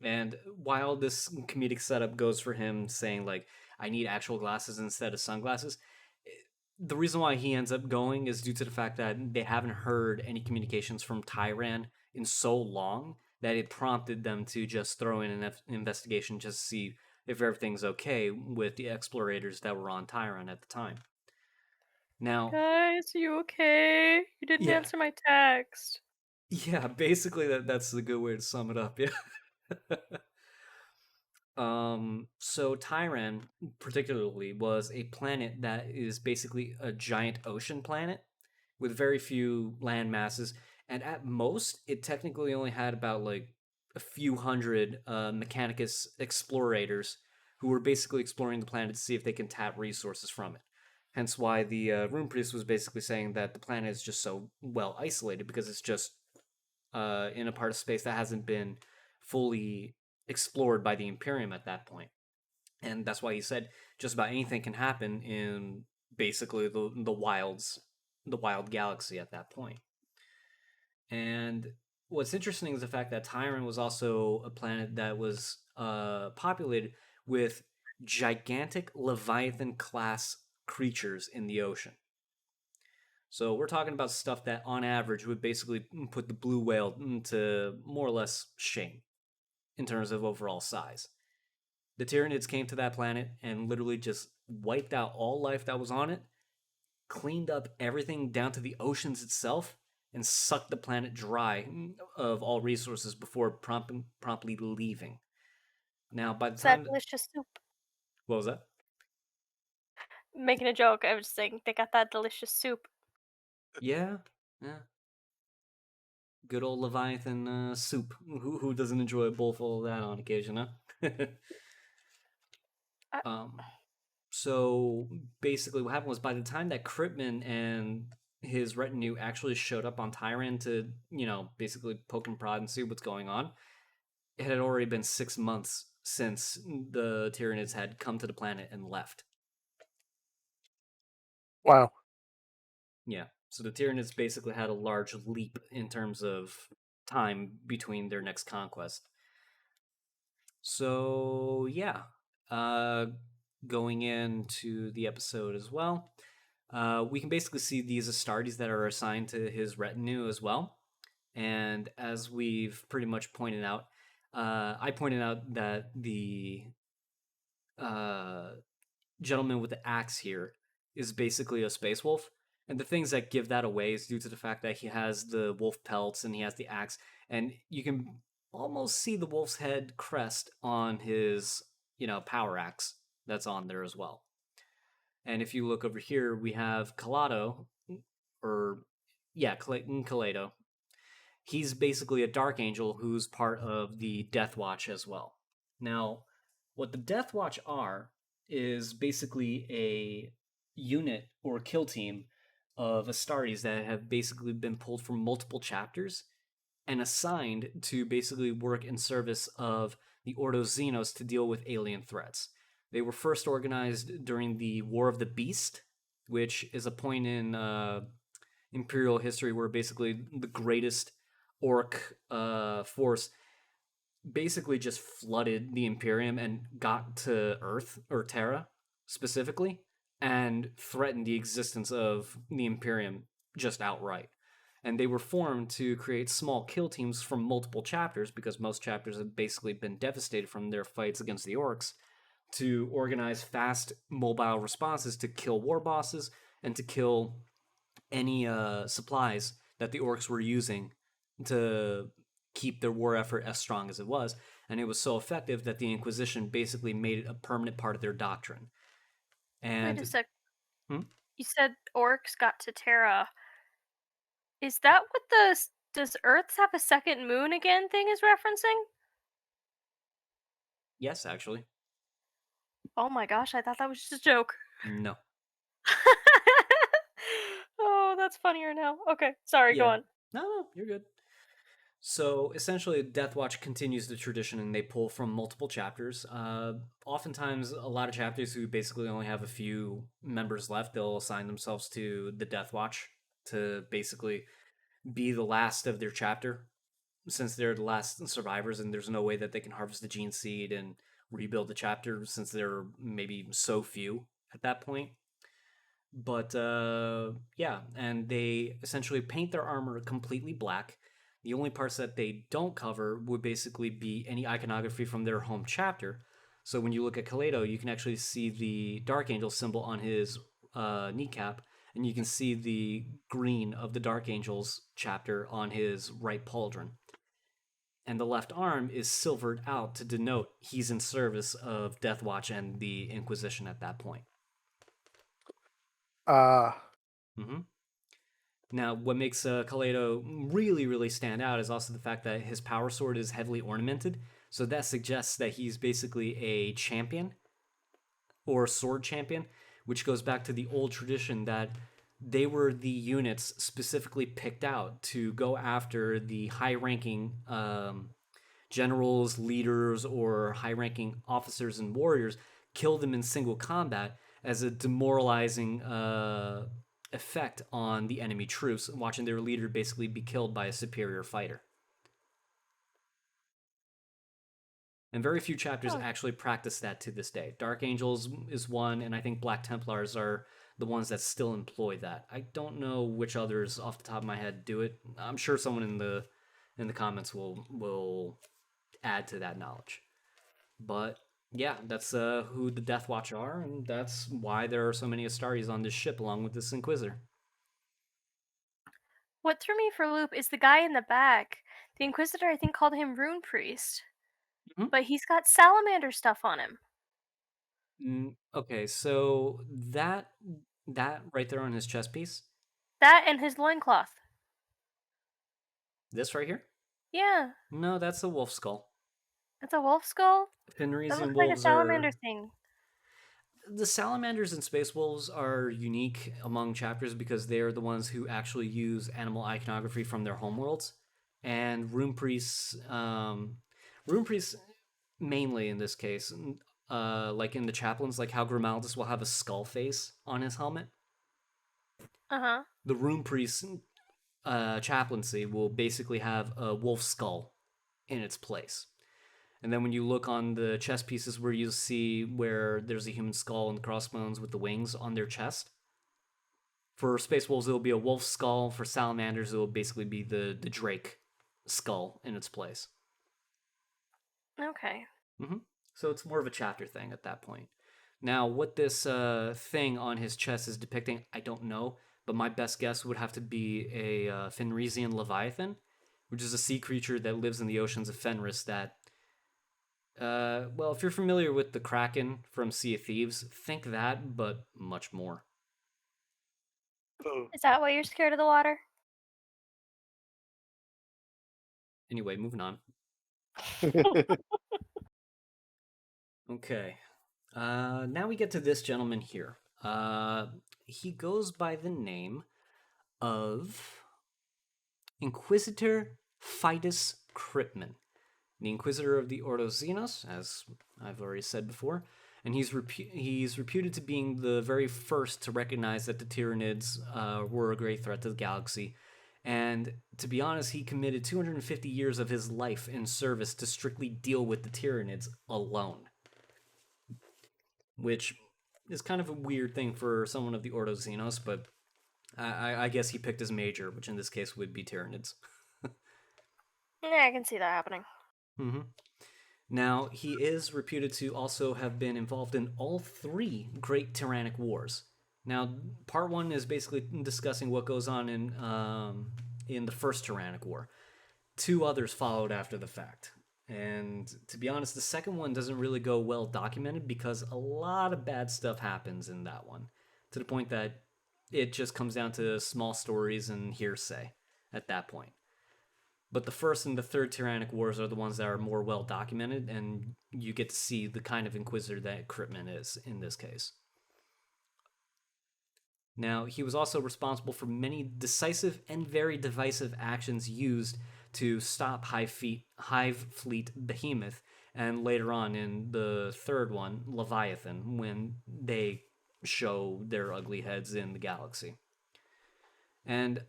And while this comedic setup goes for him saying, like, I need actual glasses instead of sunglasses, the reason why he ends up going is due to the fact that they haven't heard any communications from Tyran in so long that it prompted them to just throw in an investigation just to see if everything's okay with the explorators that were on Tyran at the time. Now, Guys, are you okay? You didn't yeah, answer my text. yeah, basically that's a good way to sum it up. Yeah. So Tyran particularly was a planet that is basically a giant ocean planet with very few land masses, and at most, it technically only had about like a few hundred Mechanicus explorators who were basically exploring the planet to see if they can tap resources from it. Hence why the Rune Priest was basically saying that the planet is just so well isolated because it's just in a part of space that hasn't been fully explored by the Imperium at that point. And that's why he said just about anything can happen in basically the wild galaxy at that point. And what's interesting is the fact that Tyran was also a planet that was populated with gigantic Leviathan class creatures in the ocean. So we're talking about stuff that on average would basically put the blue whale to more or less shame in terms of overall size. The Tyranids came to that planet and literally just wiped out all life that was on it, cleaned up everything down to the oceans itself, and sucked the planet dry of all resources before promptly leaving. Now, by the It's that time... delicious soup. What was that? Making a joke, I was just saying they got that delicious soup. Yeah, yeah. Good old Leviathan soup. Who doesn't enjoy a bowl full of that on occasion, huh? Uh, um, so basically, what happened was by the time that Cryptman and his retinue actually showed up on Tyran to, basically poke and prod and see what's going on, it had already been 6 months since the Tyranids had come to the planet and left. Wow. Yeah. So the Tyranids basically had a large leap in terms of time between their next conquest. So, yeah. Going into the episode as well, we can basically see these Astartes that are assigned to his retinue as well. And as we've pretty much pointed out, I pointed out that the gentleman with the axe here is basically a space wolf. And the things that give that away is due to the fact that he has the wolf pelts and he has the axe. And you can almost see the wolf's head crest on his, power axe that's on there as well. And if you look over here, we have Kalato, or yeah, Kaledo. He's basically a dark angel who's part of the Death Watch as well. Now, what the Death Watch are is basically a unit or kill team of Astartes that have basically been pulled from multiple chapters and assigned to basically work in service of the Ordo Xenos to deal with alien threats. They were first organized during the War of the Beast, which is a point in Imperial history where basically the greatest orc force basically just flooded the Imperium and got to Earth, or Terra specifically, and threatened the existence of the Imperium just outright. And they were formed to create small kill teams from multiple chapters, because most chapters have basically been devastated from their fights against the orcs, to organize fast, mobile responses to kill war bosses and to kill any supplies that the orcs were using to keep their war effort as strong as it was. And it was so effective that the Inquisition basically made it a permanent part of their doctrine. And Wait a sec. Hmm? You said orcs got to Terra. Is that what the does Earth have a second moon again thing is referencing? Yes, actually. Oh my gosh, I thought that was just a joke. No. Oh, that's funnier now. Okay, sorry, go on. No, you're good. So essentially, Deathwatch continues the tradition and they pull from multiple chapters. Oftentimes, a lot of chapters who basically only have a few members left, they'll assign themselves to the Deathwatch to basically be the last of their chapter, since they're the last survivors and there's no way that they can harvest the gene seed and rebuild the chapter since there are maybe so few at that point. But yeah, and they essentially paint their armor completely black. The only parts that they don't cover would basically be any iconography from their home chapter. So when you look at Kaledo, you can actually see the Dark Angel symbol on his kneecap, and you can see the green of the Dark Angel's chapter on his right pauldron. And the left arm is silvered out to denote he's in service of Deathwatch and the Inquisition at that point. Mm-hmm. Now, what makes Kaledo really, really stand out is also the fact that his power sword is heavily ornamented. So that suggests that he's basically a champion or sword champion, which goes back to the old tradition that they were the units specifically picked out to go after the high-ranking generals, leaders, or high-ranking officers and warriors, kill them in single combat as a demoralizing effect on the enemy troops, watching their leader basically be killed by a superior fighter. And very few chapters actually practice that to this day. Dark Angels is one, and I think Black Templars are the ones that still employ that. I don't know which others off the top of my head do it. I'm sure someone in the comments will add to that knowledge. But yeah, that's who the Death Watch are, and that's why there are so many Astaris on this ship along with this Inquisitor. What threw me for a loop is the guy in the back. The Inquisitor, I think, called him Rune Priest. Mm-hmm. But he's got salamander stuff on him. Okay, so that right there on his chest piece? That and his loincloth. This right here? Yeah. No, that's a wolf skull. It's a wolf skull? Fenrisian That looks wolves like a salamander are... thing. The salamanders and space wolves are unique among chapters because they are the ones who actually use animal iconography from their homeworlds. And rune priests mainly in this case, like in the chaplains, like how Grimaldus will have a skull face on his helmet. Uh-huh. The rune priest chaplaincy will basically have a wolf skull in its place. And then when you look on the chest pieces where you see where there's a human skull and crossbones with the wings on their chest, for space wolves it'll be a wolf skull. For salamanders it'll basically be the drake skull in its place. Okay. Mm-hmm. So it's more of a chapter thing at that point. Now, what this thing on his chest is depicting, I don't know, but my best guess would have to be a Fenrisian Leviathan, which is a sea creature that lives in the oceans of Fenris that... well, if you're familiar with the Kraken from Sea of Thieves, think that, but much more. Is that why you're scared of the water? Anyway, moving on. Okay. Now we get to this gentleman here. He goes by the name of Inquisitor Fidus Cryptman, the Inquisitor of the Ordo Xenos, as I've already said before, and he's reputed to being the very first to recognize that the Tyranids were a great threat to the galaxy. And to be honest, he committed 250 years of his life in service to strictly deal with the Tyranids alone, which is kind of a weird thing for someone of the Ordo Xenos, but I guess he picked his major, which in this case would be Tyranids. Yeah, I can see that happening. Mm-hmm. Now, he is reputed to also have been involved in all three Great Tyrannic Wars. Now, part one is basically discussing what goes on in the first Tyrannic War. Two others followed after the fact. And to be honest, the second one doesn't really go well documented because a lot of bad stuff happens in that one, to the point that it just comes down to small stories and hearsay at that point. But the first and the third Tyrannic Wars are the ones that are more well documented, and you get to see the kind of Inquisitor that Cryptman is in this case. Now, he was also responsible for many decisive and very divisive actions used to stop Hive Fleet Behemoth, and later on in the third one, Leviathan, when they show their ugly heads in the galaxy. And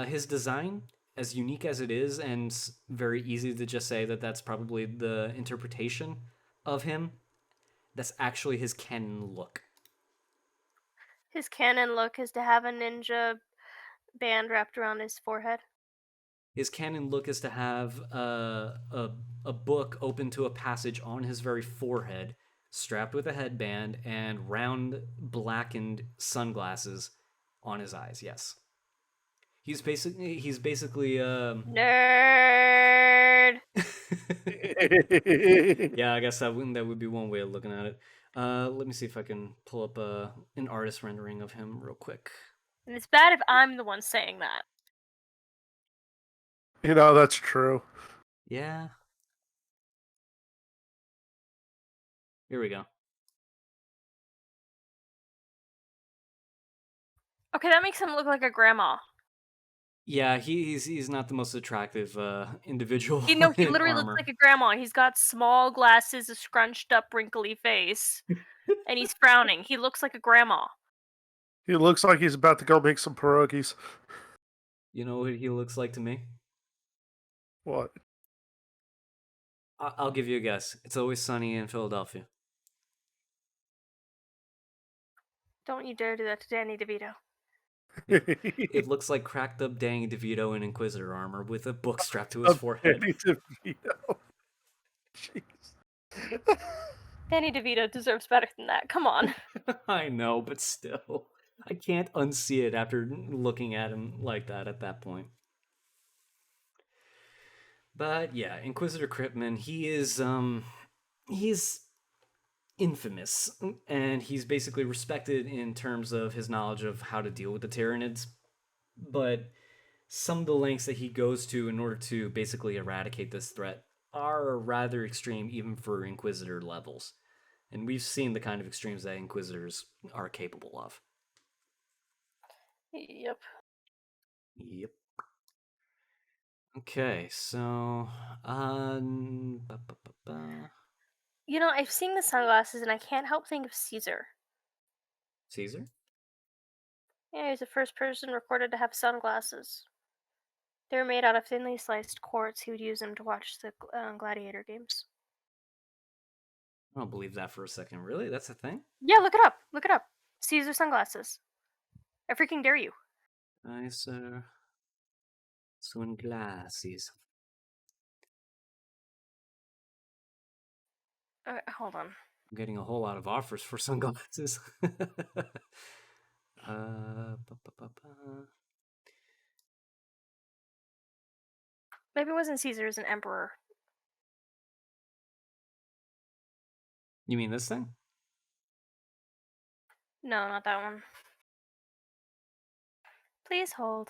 his design, as unique as it is, and very easy to just say that that's probably the interpretation of him, that's actually his canon look. His canon look is to have a ninja band wrapped around his forehead. His canon look is to have a book open to a passage on his very forehead, strapped with a headband, and round blackened sunglasses on his eyes. Yes, he's basically Nerd. Yeah, I guess that would be one way of looking at it. Let me see if I can pull up an artist rendering of him real quick. And it's bad if I'm the one saying that. That's true. Yeah. Here we go. Okay, that makes him look like a grandma. Yeah, he's not the most attractive individual He in literally looks armor. like a grandma. He's got small glasses, a scrunched up, wrinkly face, and he's frowning. He looks like a grandma. He looks like he's about to go make some pierogies. You know what he looks like to me? What? I'll give you a guess. It's Always Sunny in Philadelphia. Don't you dare do that to Danny DeVito. It looks like cracked up Danny DeVito in Inquisitor armor with a book strapped to his forehead. Danny DeVito. Jeez. Danny DeVito deserves better than that. Come on. I know, but still. I can't unsee it after looking at him like that at that point. But yeah, Inquisitor Cryptman, he's infamous, and he's basically respected in terms of his knowledge of how to deal with the Tyranids. But some of the lengths that he goes to in order to basically eradicate this threat are rather extreme, even for Inquisitor levels. And we've seen the kind of extremes that Inquisitors are capable of. Yep. Yep. Okay, so I've seen the sunglasses and I can't help think of Caesar. Caesar? Yeah, he's the first person recorded to have sunglasses. They were made out of thinly sliced quartz. He would use them to watch the gladiator games. I don't believe that for a second. Really? That's a thing? Yeah, look it up. Look it up. Caesar sunglasses. I freaking dare you. Caesar sunglasses. Hold on. I'm getting a whole lot of offers for sunglasses. Ba, ba, ba, ba. Maybe it wasn't Caesar, it was an emperor. You mean this thing? No, not that one. Please hold.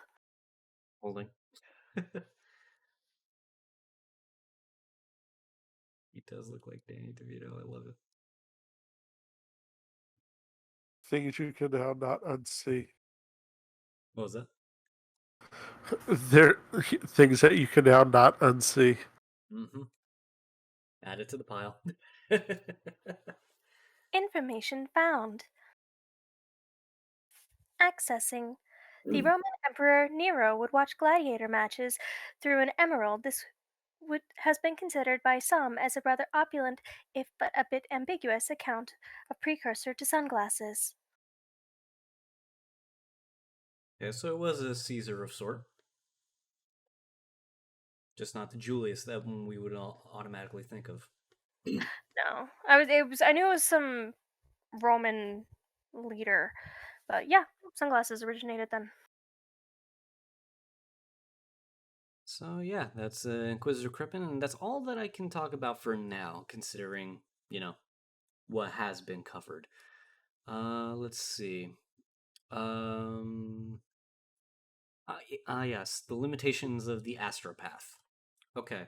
Holding. He does look like Danny DeVito. I love it. Things you can now not unsee. What was that? There things that you can now not unsee. Mm-hmm. Add it to the pile. Information found. Accessing. The Hmm. Roman Emperor Nero would watch gladiator matches through an emerald. This has been considered by some as a rather opulent, if but a bit ambiguous, account of precursor to sunglasses. Yeah, so it was a Caesar of sort, just not the Julius that one we would all automatically think of. No, I knew it was some Roman leader, but yeah, sunglasses originated then. So yeah, that's Inquisitor Crippen, and that's all that I can talk about for now, considering what has been covered. Let's see. Um, yes, the limitations of the astropath. Okay,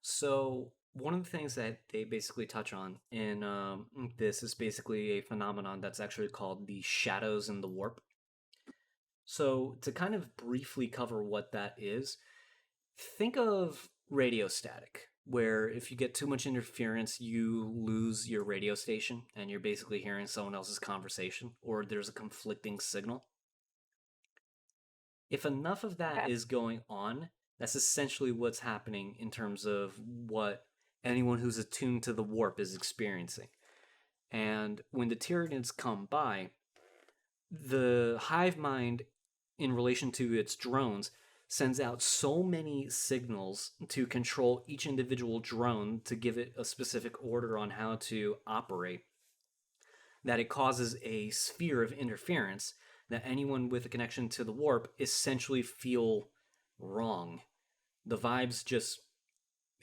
so one of the things that they basically touch on in this is basically a phenomenon that's actually called the shadows in the warp. So to kind of briefly cover what that is, think of radio static, where if you get too much interference, you lose your radio station and you're basically hearing someone else's conversation, or there's a conflicting signal. If enough of that Okay. is going on, that's essentially what's happening in terms of what anyone who's attuned to the warp is experiencing. And when the Tyranids come by, the hive mind, in relation to its drones, sends out so many signals to control each individual drone to give it a specific order on how to operate that it causes a sphere of interference that anyone with a connection to the warp essentially feel wrong. The vibes just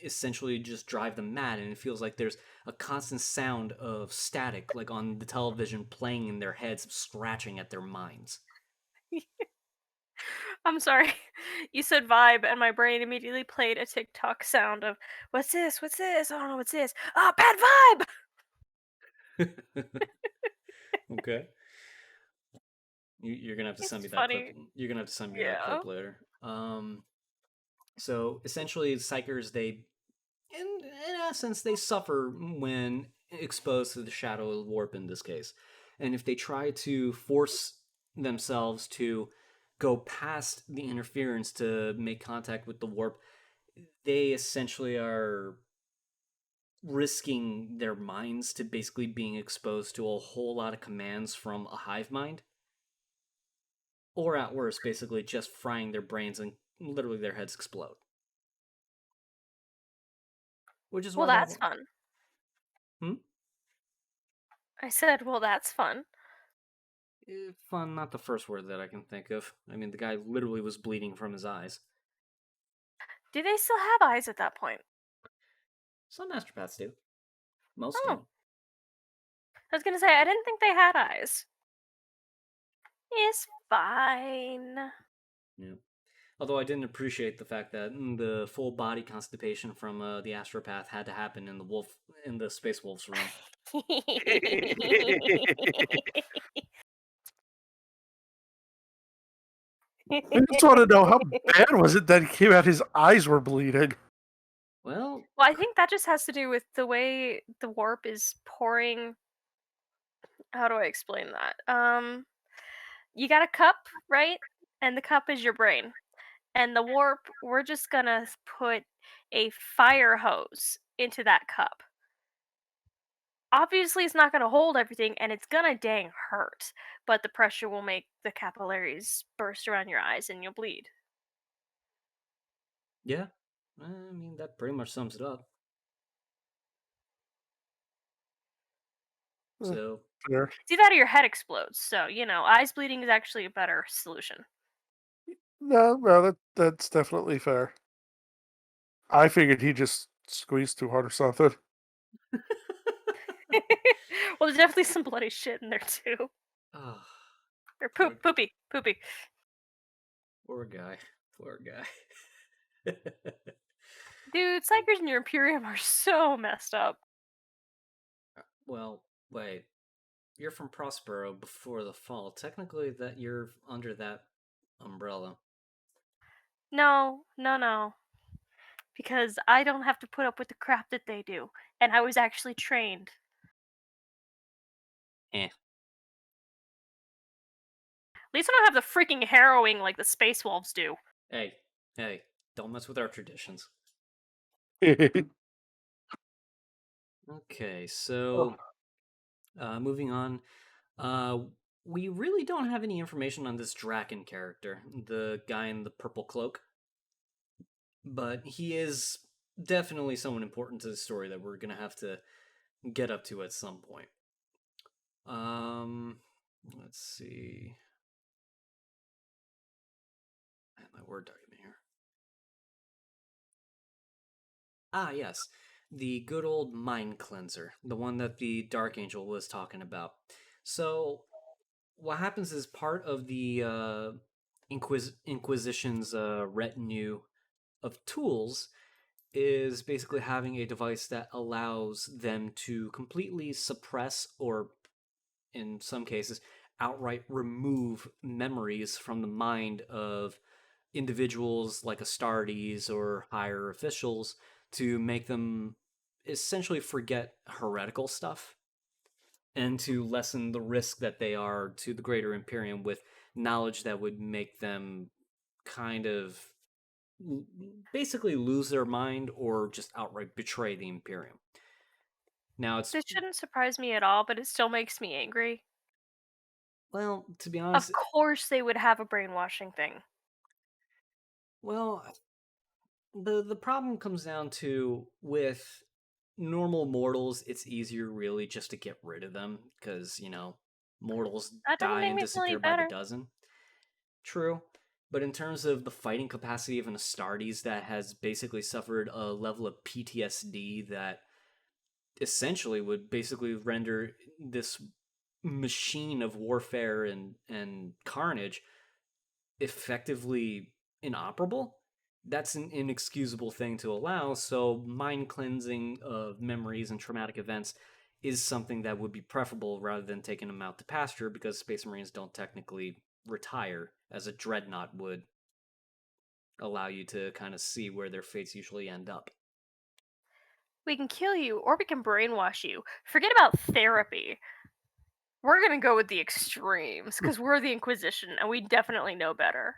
essentially just drive them mad, and it feels like there's a constant sound of static, like on the television, playing in their heads, scratching at their minds. I'm sorry. You said vibe, and my brain immediately played a TikTok sound of "What's this? What's this? I don't know what's this. Ah, bad vibe." Okay. You're gonna have to send It's me that clip. funny. You're gonna have to send me that Yeah. clip later. So essentially, psychers, in essence, they suffer when exposed to the shadow of the warp in this case, and if they try to force themselves to go past the interference to make contact with the warp, they essentially are risking their minds to basically being exposed to a whole lot of commands from a hive mind, or at worst, basically just frying their brains and literally their heads explode. Which is Well, why they that's want. fun. Hmm? I said, well, that's fun. Fun, not the first word that I can think of. I mean, the guy literally was bleeding from his eyes. Do they still have eyes at that point? Some astropaths do. Most Oh, don't. I was gonna say, I didn't think they had eyes. It's fine. Yeah. Although I didn't appreciate the fact that the full body constipation from the astropath had to happen in the space wolf's room. I just want to know how bad was it that he came out his eyes were bleeding. Well, Well, I think that just has to do with the way the warp is pouring. How do I explain that? You got a cup, right? And the cup is your brain. And the warp, we're just gonna put a fire hose into that cup. Obviously, it's not gonna hold everything, and it's gonna dang hurt. But the pressure will make the capillaries burst around your eyes, and you'll bleed. yeah. I mean, that pretty much sums it up. So, Fair. It's either that or your head explodes. So eyes bleeding is actually a better solution. No, that's definitely fair. I figured he just squeezed too hard or something. Well, there's definitely some bloody shit in there too. oh, Or poor, poopy. poor guy. Poor guy. Dude, psychers in your Imperium are so messed up. Well, wait. You're from Prospero before the fall. Technically, that you're under that umbrella. No, no, no. Because I don't have to put up with the crap that they do. And I was actually trained. Eh. At least I don't have the freaking harrowing like the space wolves do. Hey, don't mess with our traditions. Okay, so moving on. Uh, we really don't have any information on this Draken character, the guy in the purple cloak, but he is definitely someone important to the story that we're gonna have to get up to at some point. Um, let's see. I have my Word document here. Ah, yes. The good old mind cleanser, the one that the Dark Angel was talking about. So, what happens is part of the Inquisition's retinue of tools is basically having a device that allows them to completely suppress or, in some cases, outright remove memories from the mind of individuals like Astartes or higher officials to make them essentially forget heretical stuff and to lessen the risk that they are to the greater Imperium with knowledge that would make them kind of basically lose their mind or just outright betray the Imperium. Now, it's, This shouldn't surprise me at all, but it still makes me angry. well, to be Of honest, course they would have a brainwashing thing. well, the problem comes down to with normal mortals, it's easier really just to get rid of them because, mortals That doesn't die make and me feel any disappear by the better. dozen. True. But in terms of the fighting capacity of an Astartes that has basically suffered a level of PTSD that essentially would basically render this machine of warfare and carnage effectively inoperable, that's an inexcusable thing to allow. So, mind cleansing of memories and traumatic events is something that would be preferable rather than taking them out to pasture because Space Marines don't technically retire as a dreadnought would allow you to kind of see where their fates usually end up. We can kill you or we can brainwash you. Forget about therapy. We're gonna go with the extremes because we're the Inquisition and we definitely know better.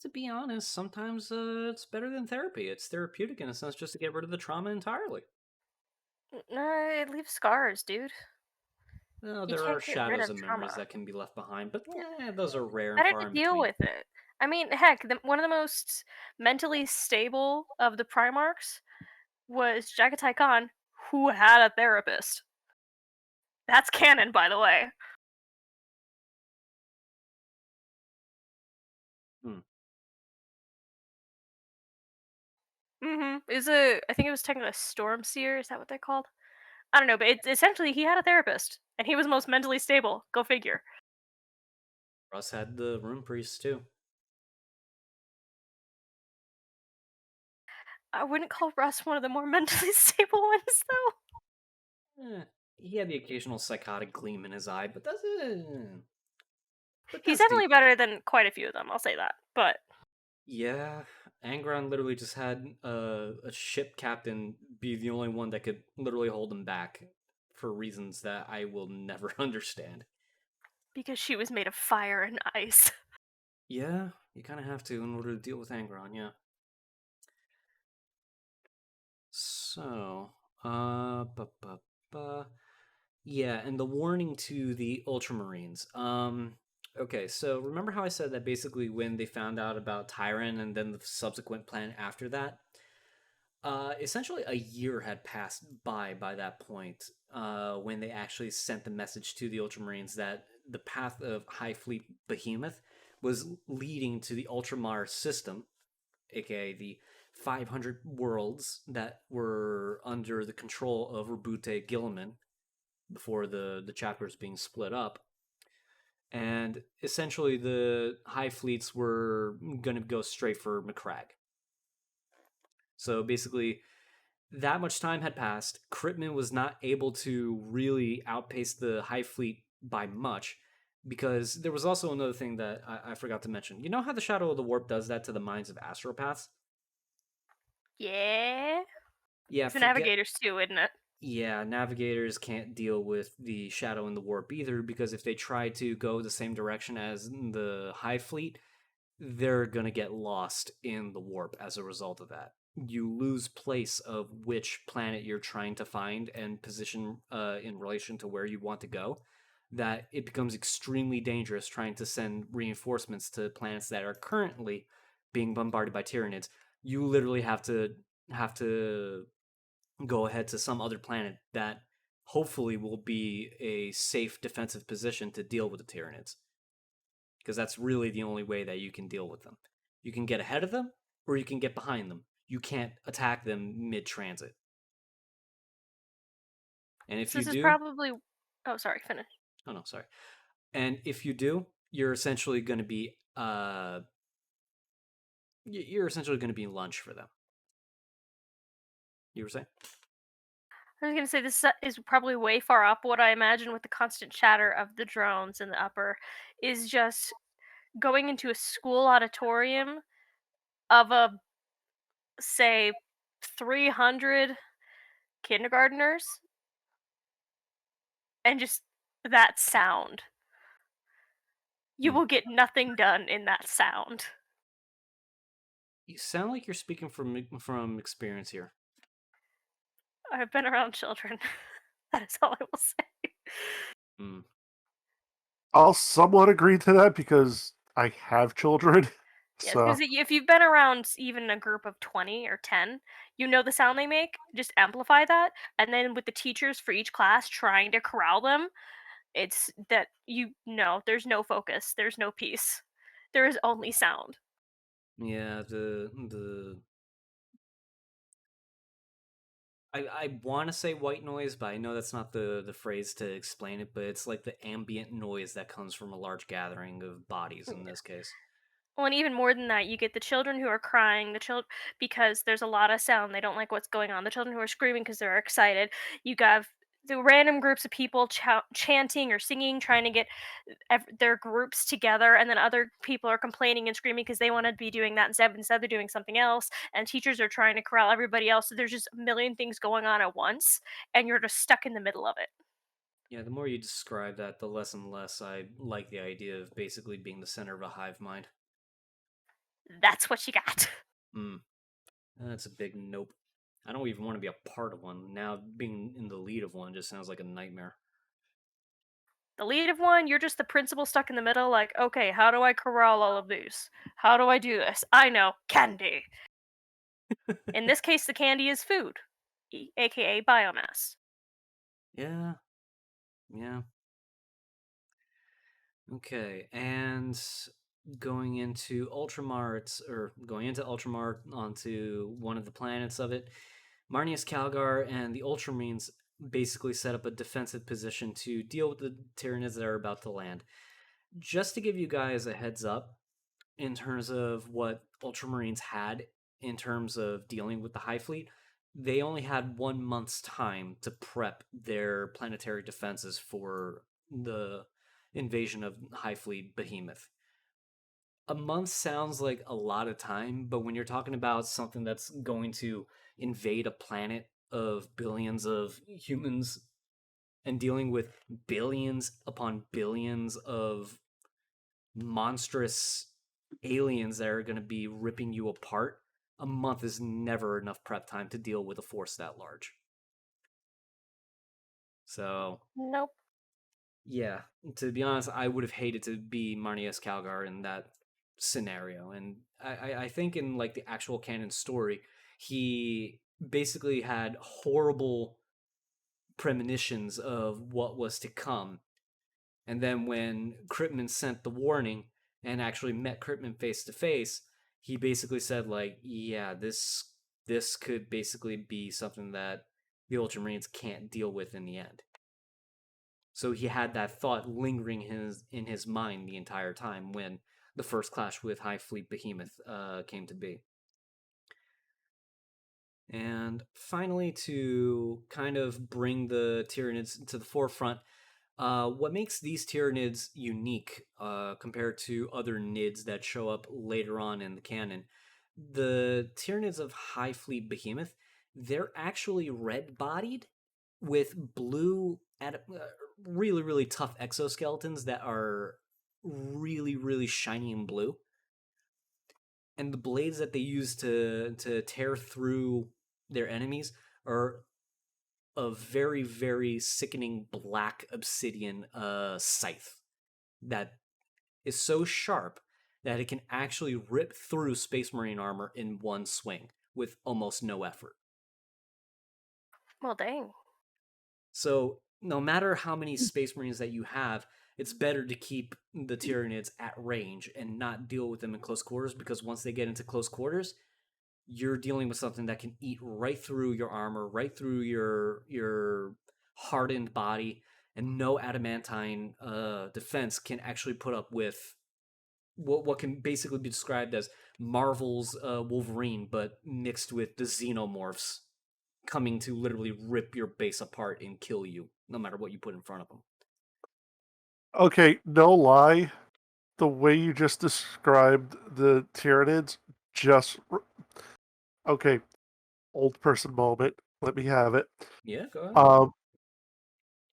To be honest, sometimes it's better than therapy. It's therapeutic in a sense just to get rid of the trauma entirely. It leaves scars, dude. You There are can't get rid shadows of of memories trauma. that can be left behind, but Yeah. those are rare and Better far to in deal between. with it. I mean, heck, one of the most mentally stable of the Primarchs was Jagatai Khan, who had a therapist. That's canon, by the way. Hmm. I think it was technically a Storm Seer, is that what they're called? I don't know, but essentially he had a therapist, and he was most mentally stable. Go figure. Russ had the Rune Priest too. I wouldn't call Russ one of the more mentally stable ones, though. He had the occasional psychotic gleam in his eye, but He's that's definitely the better than quite a few of them, I'll say that. But yeah. Angron literally just had a ship captain be the only one that could literally hold him back for reasons that I will never understand. because she was made of fire and ice. Yeah, you kind of have to in order to deal with Angron. Yeah. So, ba ba ba. Yeah, and the warning to the Ultramarines. Okay, so remember how I said that basically when they found out about Tyran and then the subsequent plan after that, essentially a year had passed by that point, when they actually sent the message to the Ultramarines that the path of High Fleet Behemoth was leading to the Ultramar system, aka the 500 worlds that were under the control of Rabute Gilliman before the chapters being split up. And essentially, the high fleets were going to go straight for McCrag. So basically, that much time had passed. Crittman was not able to really outpace the high fleet by much. Because there was also another thing that I forgot to mention. You know how the Shadow of the Warp does that to the minds of astropaths? Yeah. Yeah, It's the forget. navigators too, isn't it? Yeah, navigators can't deal with the Shadow and the Warp either, because if they try to go the same direction as the Hive Fleet, they're going to get lost in the warp as a result of that. You lose place of which planet you're trying to find and position in relation to where you want to go. That it becomes extremely dangerous trying to send reinforcements to planets that are currently being bombarded by Tyranids. You literally have to go ahead to some other planet that hopefully will be a safe defensive position to deal with the Tyranids, because that's really the only way that you can deal with them. You can get ahead of them, or you can get behind them. You can't attack them mid transit. And if So you this is do, probably. Oh, sorry. Finish. oh no, sorry. And if you do, you're essentially going to be you're essentially going to be lunch for them. You were saying? I was gonna say this is probably way far up. What I imagine with the constant chatter of the drones in the upper is just going into a school auditorium of a say 300 kindergartners and just that sound. You will get nothing done in that sound. You sound like you're speaking from experience here. I've been around children. That is all I will say. Mm. I'll somewhat agree to that because I have children. Yes, because So if you've been around even a group of 20 or 10, you know the sound they make, just amplify that. And then with the teachers for each class trying to corral them, it's that you know there's no focus, there's no peace. There is only sound. Yeah, the I want to say white noise, but I know that's not the phrase to explain it. But it's like the ambient noise that comes from a large gathering of bodies in this case. Well, and even more than that, you get the children who are crying, the child because there's a lot of sound. They don't like what's going on. The children who are screaming because they're excited. You have the random groups of people chanting or singing, trying to get their groups together, and then other people are complaining and screaming because they want to be doing that instead they're doing something else. And teachers are trying to corral everybody else. So there's just a million things going on at once, and you're just stuck in the middle of it. Yeah, the more you describe that, the less and less I like the idea of basically being the center of a hive mind. That's what you got. Hmm. That's a big nope. I don't even want to be a part of one. Now being in the lead of one just sounds like a nightmare. The lead of one, you're just the principal stuck in the middle, like, okay, how do I corral all of these? How do I do this? I know, candy. In this case, the candy is food, aka biomass. Yeah. Yeah. Okay, and going into Ultramar onto one of the planets of it, Marnius Calgar and the Ultramarines basically set up a defensive position to deal with the Tyranids that are about to land. Just to give you guys a heads up in terms of what Ultramarines had in terms of dealing with the High Fleet, they only had 1 month's time to prep their planetary defenses for the invasion of High Fleet Behemoth. A month sounds like a lot of time, but when you're talking about something that's going to invade a planet of billions of humans and dealing with billions upon billions of monstrous aliens that are going to be ripping you apart, a month is never enough prep time to deal with a force that large. So, Nope. yeah, to be honest, I would have hated to be Marnius Calgar in that scenario. And I think in like the actual canon story, he basically had horrible premonitions of what was to come. And then when Kripman sent the warning and actually met Kripman face to face, he basically said like, yeah, this could basically be something that the Ultramarines can't deal with in the end. So he had that thought lingering in his mind the entire time when the first clash with High Fleet Behemoth came to be. And finally, to kind of bring the Tyranids to the forefront, What makes these Tyranids unique compared to other Nids that show up later on in the canon, the Tyranids of High Fleet Behemoth, they're actually red bodied with blue, really, really tough exoskeletons that are really, really shiny and blue. And the blades that they use to tear through their enemies are a very, very sickening black obsidian scythe that is so sharp that it can actually rip through Space Marine armor in one swing with almost no effort. Well, dang. So, no matter how many Space Marines that you have, it's better to keep the Tyranids at range and not deal with them in close quarters, because once they get into close quarters, you're dealing with something that can eat right through your armor, right through your hardened body, and no adamantine defense can actually put up with what can basically be described as Marvel's Wolverine, but mixed with the xenomorphs coming to literally rip your base apart and kill you, no matter what you put in front of them. Okay, no lie. The way you just described the Tyranids, just okay. Old person moment. Let me have it. Yeah, go ahead.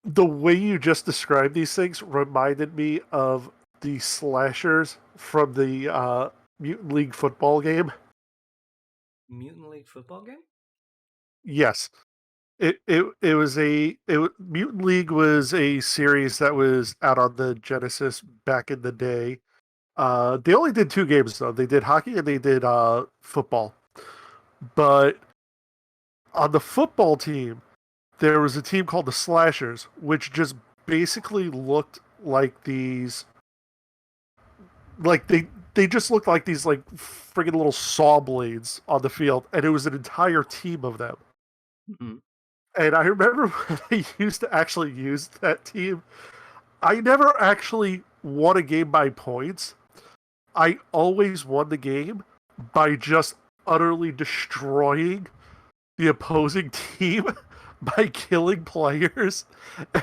The way you just described these things reminded me of the slashers from the Mutant League football game. Mutant League football game? Yes. It was Mutant League was a series that was out on the Genesis back in the day. They only did 2 games though. They did hockey and they did football. But on the football team, there was a team called the Slashers, which just basically looked like these, like they just looked like these like friggin' little saw blades on the field, and it was an entire team of them. Mm-hmm. And I remember when I used to actually use that team, I never actually won a game by points. I always won the game by just utterly destroying the opposing team by killing players,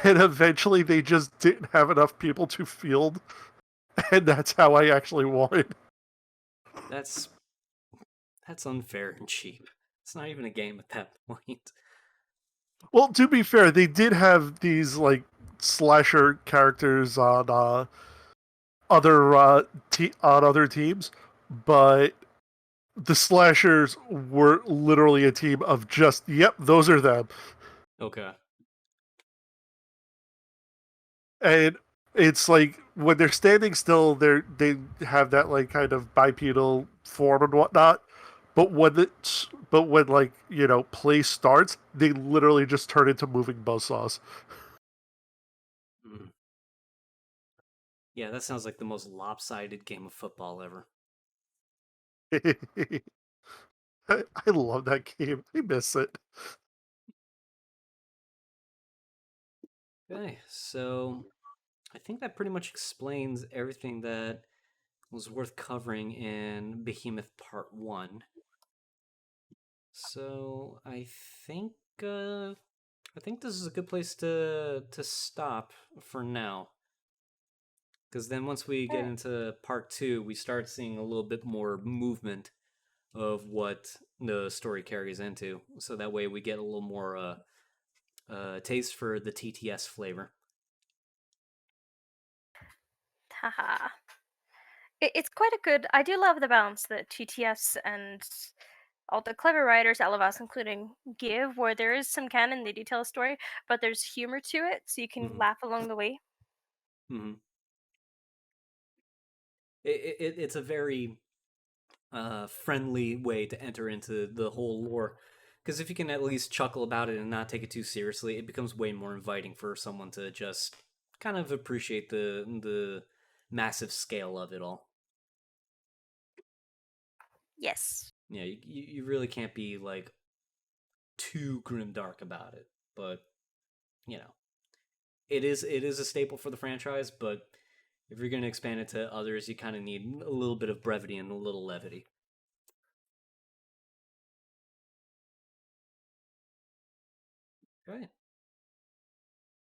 and eventually they just didn't have enough people to field, and that's how I actually won. That's unfair and cheap. It's not even a game at that point. Well, to be fair, they did have these like slasher characters on on other teams, but the slashers were literally a team of just yep, those are them. Okay. And it's like when they're standing still, they have that like kind of bipedal form and whatnot. But when like play starts, they literally just turn into moving buzzsaws. Mm. Yeah, that sounds like the most lopsided game of football ever. I love that game. I miss it. Okay, so I think that pretty much explains everything that was worth covering in Behemoth Part 1. So think I think this is a good place to stop for now. Because then once we get into Part 2, we start seeing a little bit more movement of what the story carries into. So that way we get a little more taste for the TTS flavor. Haha. It's quite a good. I do love the balance that TTS and all the clever writers, all of us including, give, where there is some canon, they do tell a story, but there's humor to it, so you can laugh along the way. Mm-hmm. It's a very friendly way to enter into the whole lore. Because if you can at least chuckle about it and not take it too seriously, it becomes way more inviting for someone to just kind of appreciate the massive scale of it all. Yes. Yeah, you really can't be like too grimdark about it, but you know, it is a staple for the franchise. But if you're going to expand it to others, you kind of need a little bit of brevity and a little levity. Okay.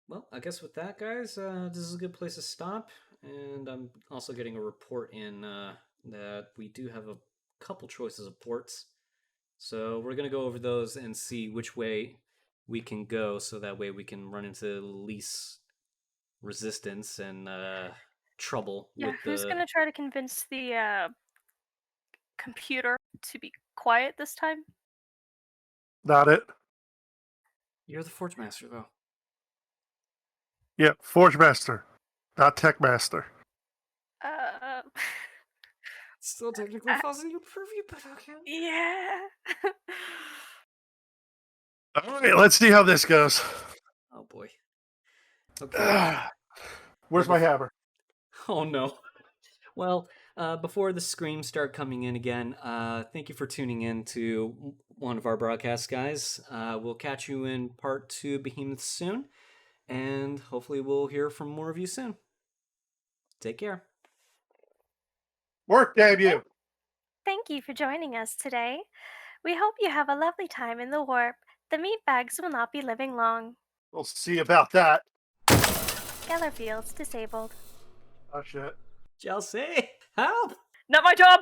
Well, I guess with that, guys, this is a good place to stop. And I'm also getting a report in that we do have a couple choices of ports. So we're going to go over those and see which way we can go so that way we can run into least resistance and trouble Yeah, with who's the. gonna try to convince the computer to be quiet this time? Not it. You're the Forge Master, though. Yeah, Forge Master, not Tech Master. Uh, Still technically falls in your purview, but okay. yeah. All right, let's see how this goes. Oh boy. Okay. Where's my hammer? Oh no. Well, before the screams start coming in again, thank you for tuning in to one of our broadcasts, guys. We'll catch you in part 2 of Behemoth soon, and hopefully we'll hear from more of you soon. Take care. Work, damn you! Thank you for joining us today. We hope you have a lovely time in the warp. The meat bags will not be living long. We'll see about that. Geller fields disabled. Oh shit. Chelsea, help! Not my job!